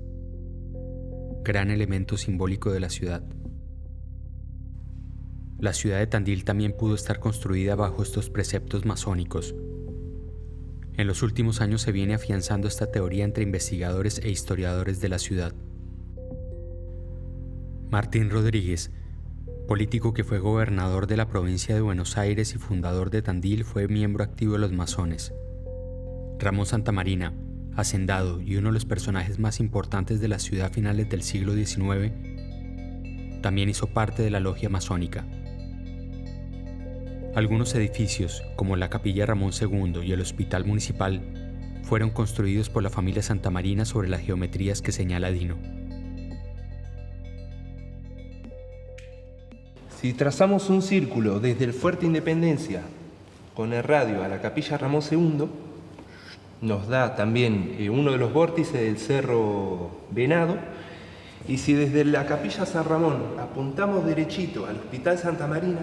gran elemento simbólico de la ciudad. La ciudad de Tandil también pudo estar construida bajo estos preceptos masónicos. En los últimos años se viene afianzando esta teoría entre investigadores e historiadores de la ciudad. Martín Rodríguez, político que fue gobernador de la provincia de Buenos Aires y fundador de Tandil, fue miembro activo de los masones. Ramón Santamarina, hacendado y uno de los personajes más importantes de la ciudad a finales del siglo XIX, también hizo parte de la logia masónica. Algunos edificios, como la Capilla Ramón II y el Hospital Municipal, fueron construidos por la familia Santamarina sobre las geometrías que señala Dino. Si trazamos un círculo desde el Fuerte Independencia con el radio a la Capilla Ramón II, nos da también uno de los vórtices del Cerro Venado, y si desde la Capilla San Ramón apuntamos derechito al Hospital Santa Marina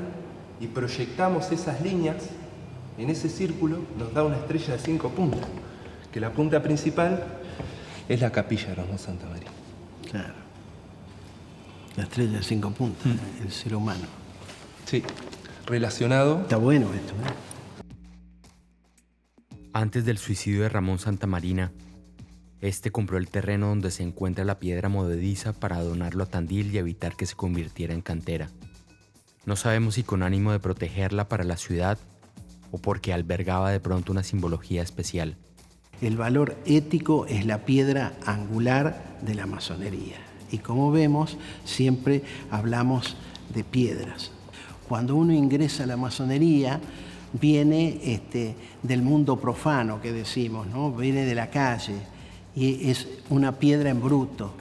y proyectamos esas líneas en ese círculo, nos da una estrella de 5 puntas, que la punta principal es la Capilla Ramón Santa Marina. Claro. La estrella de 5 puntas, el ser humano. Sí, relacionado. Está bueno esto, Antes del suicidio de Ramón Santamarina, Este compró el terreno donde se encuentra la piedra movediza para donarlo a Tandil y evitar que se convirtiera en cantera. No sabemos si con ánimo de protegerla para la ciudad o porque albergaba de pronto una simbología especial. El valor ético es la piedra angular de la masonería. Y como vemos, siempre hablamos de piedras. Cuando uno ingresa a la masonería, viene del mundo profano, que decimos, ¿no? Viene de la calle y es una piedra en bruto.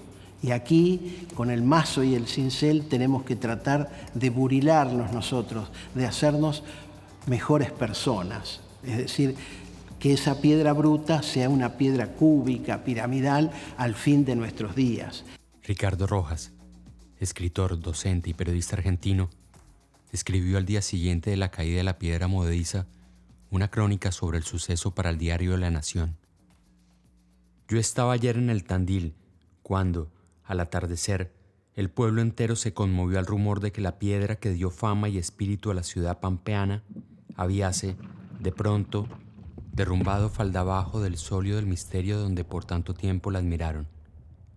Y aquí, con el mazo y el cincel, tenemos que tratar de burilarnos nosotros, de hacernos mejores personas. Es decir, que esa piedra bruta sea una piedra cúbica, piramidal, al fin de nuestros días. Ricardo Rojas, escritor, docente y periodista argentino, escribió al día siguiente de la caída de la piedra movediza una crónica sobre el suceso para el diario La Nación. Yo estaba ayer en el Tandil cuando, al atardecer, el pueblo entero se conmovió al rumor de que la piedra que dio fama y espíritu a la ciudad pampeana habíase, de pronto, derrumbado falda abajo del solio del misterio donde por tanto tiempo la admiraron.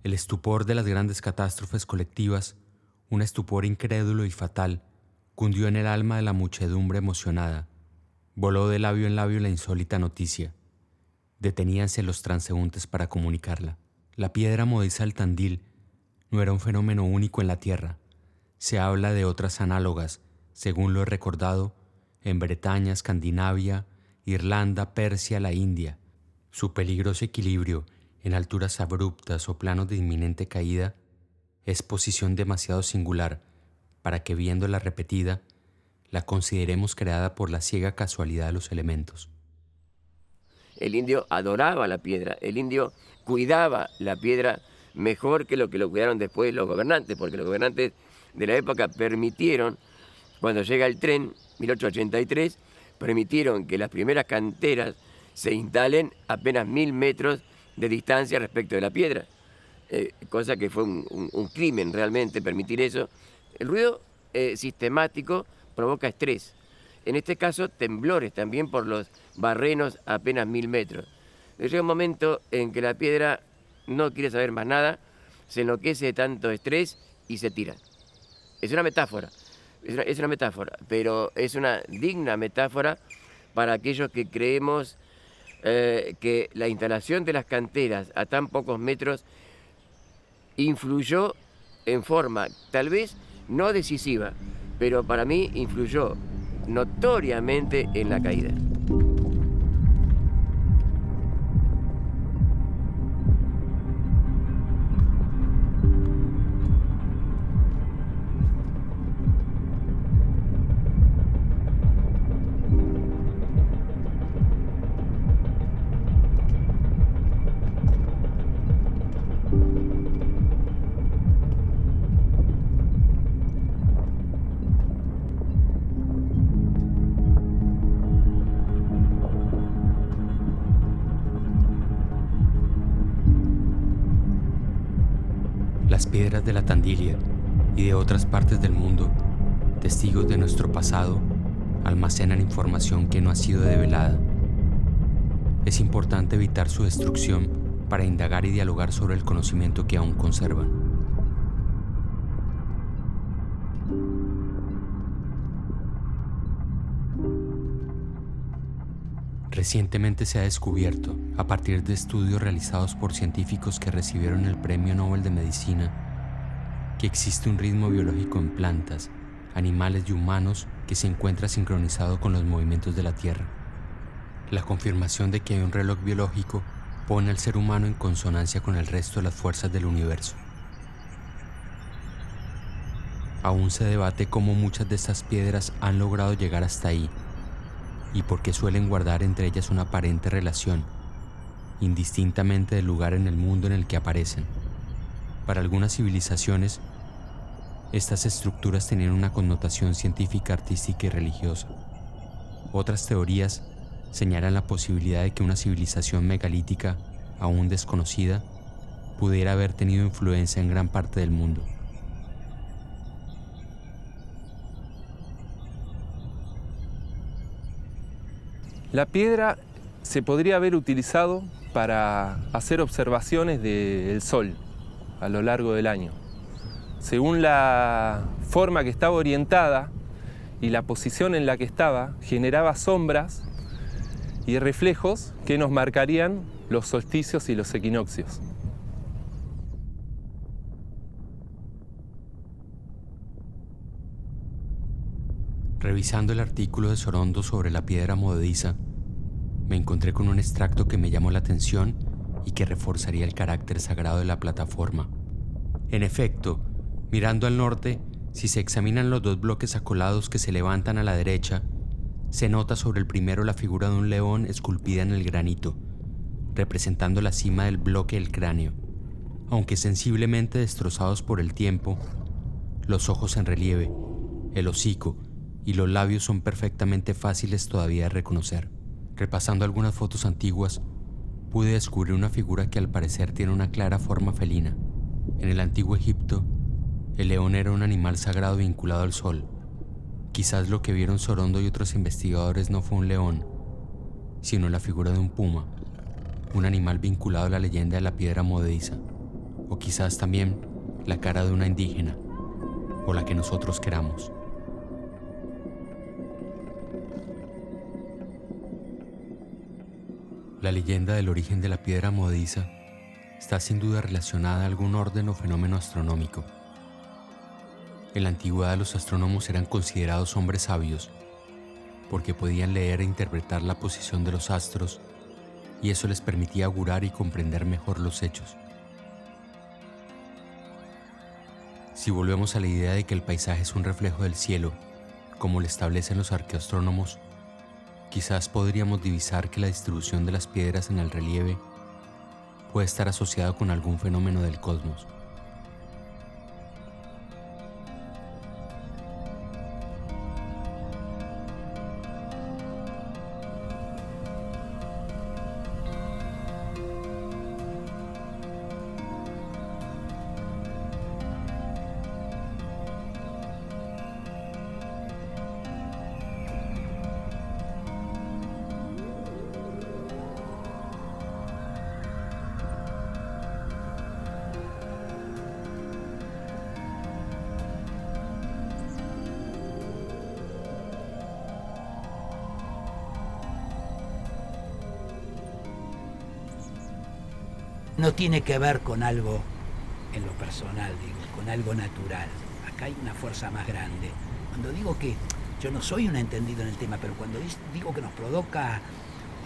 El estupor de las grandes catástrofes colectivas, un estupor incrédulo y fatal, cundió en el alma de la muchedumbre emocionada. Voló de labio en labio la insólita noticia. Deteníanse los transeúntes para comunicarla. La piedra movediza del Tandil no era un fenómeno único en la Tierra. Se habla de otras análogas, según lo he recordado, en Bretaña, Escandinavia, Irlanda, Persia, la India. Su peligroso equilibrio en alturas abruptas o planos de inminente caída es posición demasiado singular para que, viéndola repetida, la consideremos creada por la ciega casualidad de los elementos. El indio adoraba la piedra, el indio cuidaba la piedra mejor que lo cuidaron después los gobernantes, porque los gobernantes de la época permitieron, cuando llega el tren, 1883, permitieron que las primeras canteras se instalen a apenas 1000 metros de distancia respecto de la piedra, cosa que fue un crimen realmente permitir eso. El ruido sistemático provoca estrés. En este caso, temblores también por los barrenos a apenas 1000 metros. Llega un momento en que la piedra no quiere saber más nada, se enloquece de tanto estrés y se tira. Es una metáfora, es una metáfora, pero es una digna metáfora para aquellos que creemos que la instalación de las canteras a tan pocos metros influyó en forma tal vez no decisiva, pero para mí influyó notoriamente en la caída. Las piedras de la Tandilia y de otras partes del mundo, testigos de nuestro pasado, almacenan información que no ha sido develada. Es importante evitar su destrucción para indagar y dialogar sobre el conocimiento que aún conservan. Recientemente se ha descubierto, a partir de estudios realizados por científicos que recibieron el Premio Nobel de Medicina, que existe un ritmo biológico en plantas, animales y humanos que se encuentra sincronizado con los movimientos de la Tierra. La confirmación de que hay un reloj biológico pone al ser humano en consonancia con el resto de las fuerzas del universo. Aún se debate cómo muchas de estas piedras han logrado llegar hasta ahí, y porque suelen guardar entre ellas una aparente relación, indistintamente del lugar en el mundo en el que aparecen. Para algunas civilizaciones, estas estructuras tenían una connotación científica, artística y religiosa. Otras teorías señalan la posibilidad de que una civilización megalítica, aún desconocida, pudiera haber tenido influencia en gran parte del mundo. La piedra se podría haber utilizado para hacer observaciones del Sol a lo largo del año. Según la forma que estaba orientada y la posición en la que estaba, generaba sombras y reflejos que nos marcarían los solsticios y los equinoccios. Revisando el artículo de Sorondo sobre la piedra movediza, me encontré con un extracto que me llamó la atención y que reforzaría el carácter sagrado de la plataforma. En efecto, mirando al norte, si se examinan los dos bloques acolados que se levantan a la derecha, se nota sobre el primero la figura de un león esculpida en el granito, representando la cima del bloque del cráneo. Aunque sensiblemente destrozados por el tiempo, los ojos en relieve, el hocico y los labios son perfectamente fáciles todavía de reconocer. Repasando algunas fotos antiguas, pude descubrir una figura que al parecer tiene una clara forma felina. En el antiguo Egipto, el león era un animal sagrado vinculado al sol. Quizás lo que vieron Sorondo y otros investigadores no fue un león, sino la figura de un puma, un animal vinculado a la leyenda de la piedra movediza, o quizás también la cara de una indígena, o la que nosotros queramos. La leyenda del origen de la piedra movediza está sin duda relacionada a algún orden o fenómeno astronómico. En la antigüedad los astrónomos eran considerados hombres sabios porque podían leer e interpretar la posición de los astros y eso les permitía augurar y comprender mejor los hechos. Si volvemos a la idea de que el paisaje es un reflejo del cielo, como lo establecen los arqueoastrónomos, quizás podríamos divisar que la distribución de las piedras en el relieve puede estar asociada con algún fenómeno del cosmos. No tiene que ver con algo en lo personal, digo, con algo natural. Acá hay una fuerza más grande. Cuando digo que yo no soy un entendido en el tema, pero cuando digo que nos provoca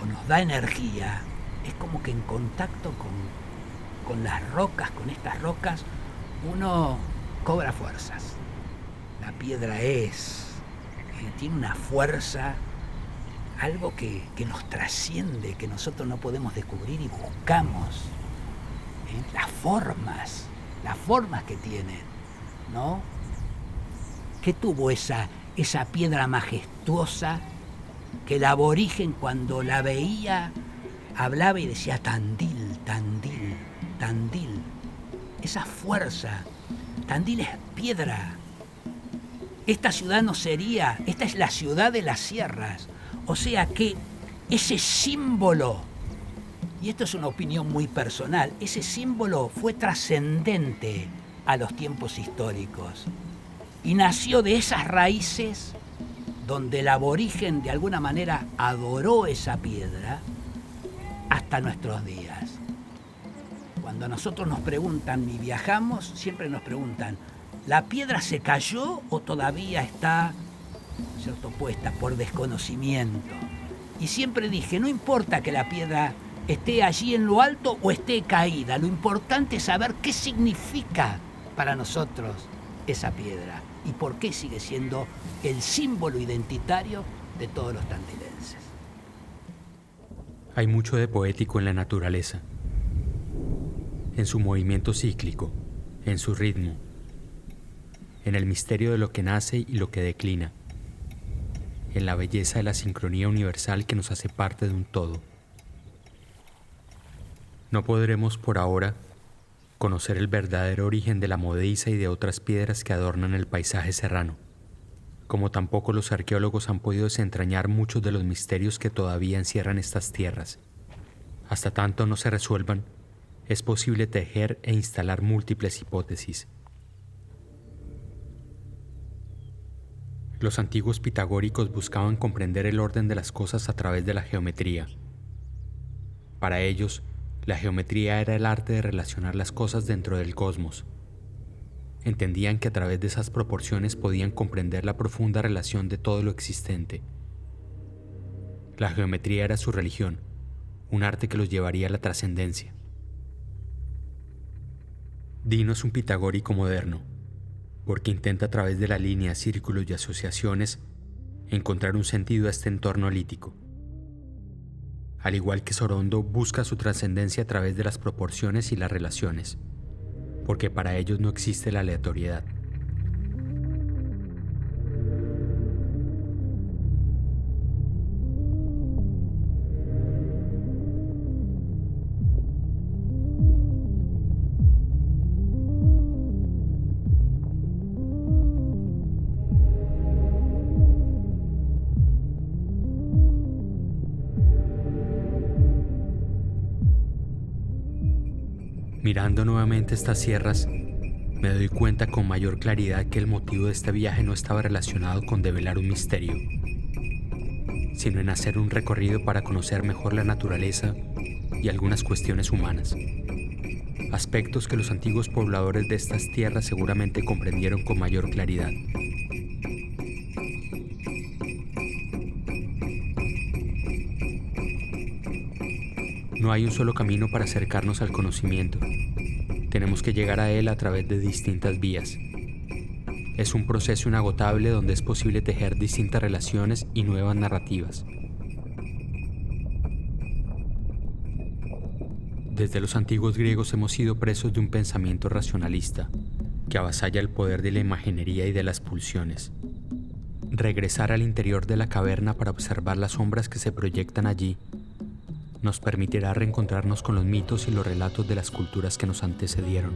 o nos da energía, es como que en contacto con las rocas, con estas rocas, uno cobra fuerzas. La piedra tiene una fuerza, algo que nos trasciende, que nosotros no podemos descubrir y buscamos. Las formas que tienen, ¿no? ¿Qué tuvo esa piedra majestuosa que el aborigen cuando la veía hablaba y decía Tandil, Tandil, Tandil? Esa fuerza. Tandil es piedra. Esta ciudad no sería, esta es la ciudad de las sierras. O sea que ese símbolo, y esto es una opinión muy personal, ese símbolo fue trascendente a los tiempos históricos y nació de esas raíces donde el aborigen de alguna manera adoró esa piedra hasta nuestros días. Cuando a nosotros nos preguntan y viajamos, siempre nos preguntan, ¿la piedra se cayó o todavía está, ¿cierto?, puesta por desconocimiento? Y siempre dije, no importa que la piedra esté allí en lo alto o esté caída, lo importante es saber qué significa para nosotros esa piedra y por qué sigue siendo el símbolo identitario de todos los tandilenses. Hay mucho de poético en la naturaleza, en su movimiento cíclico, en su ritmo, en el misterio de lo que nace y lo que declina, en la belleza de la sincronía universal que nos hace parte de un todo. No podremos por ahora conocer el verdadero origen de la movediza y de otras piedras que adornan el paisaje serrano, como tampoco los arqueólogos han podido desentrañar muchos de los misterios que todavía encierran estas tierras. Hasta tanto no se resuelvan, es posible tejer e instalar múltiples hipótesis. Los antiguos pitagóricos buscaban comprender el orden de las cosas a través de la geometría. Para ellos, la geometría era el arte de relacionar las cosas dentro del cosmos. Entendían que a través de esas proporciones podían comprender la profunda relación de todo lo existente. La geometría era su religión, un arte que los llevaría a la trascendencia. Dino es un pitagórico moderno, porque intenta a través de la línea, círculos y asociaciones encontrar un sentido a este entorno lítico. Al igual que Sorondo, busca su trascendencia a través de las proporciones y las relaciones, porque para ellos no existe la aleatoriedad. Mirando nuevamente estas sierras, me doy cuenta con mayor claridad que el motivo de este viaje no estaba relacionado con develar un misterio, sino en hacer un recorrido para conocer mejor la naturaleza y algunas cuestiones humanas, aspectos que los antiguos pobladores de estas tierras seguramente comprendieron con mayor claridad. No hay un solo camino para acercarnos al conocimiento. Tenemos que llegar a él a través de distintas vías. Es un proceso inagotable donde es posible tejer distintas relaciones y nuevas narrativas. Desde los antiguos griegos hemos sido presos de un pensamiento racionalista que avasalla el poder de la imaginería y de las pulsiones. Regresar al interior de la caverna para observar las sombras que se proyectan allí nos permitirá reencontrarnos con los mitos y los relatos de las culturas que nos antecedieron.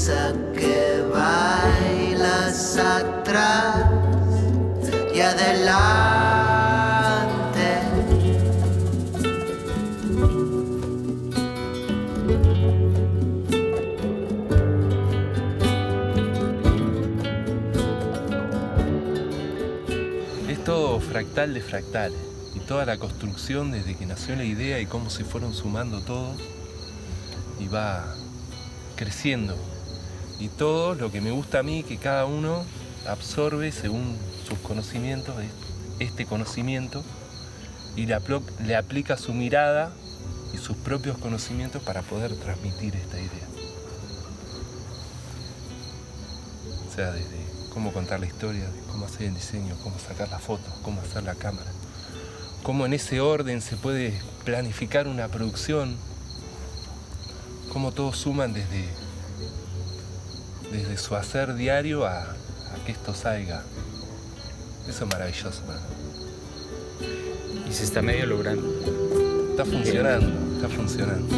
esa que bailas atrás y adelante. Es todo fractal de fractales. Y toda la construcción desde que nació la idea y cómo se fueron sumando todos y va creciendo. Y todo lo que me gusta a mí, que cada uno absorbe según sus conocimientos, este conocimiento, y le aplica su mirada y sus propios conocimientos para poder transmitir esta idea. O sea, desde cómo contar la historia, de cómo hacer el diseño, cómo sacar las fotos, cómo hacer la cámara. Cómo en ese orden se puede planificar una producción, cómo todos suman desde su hacer diario a que esto salga. Eso es maravilloso, ¿no? Y se está medio logrando. Está funcionando, está funcionando.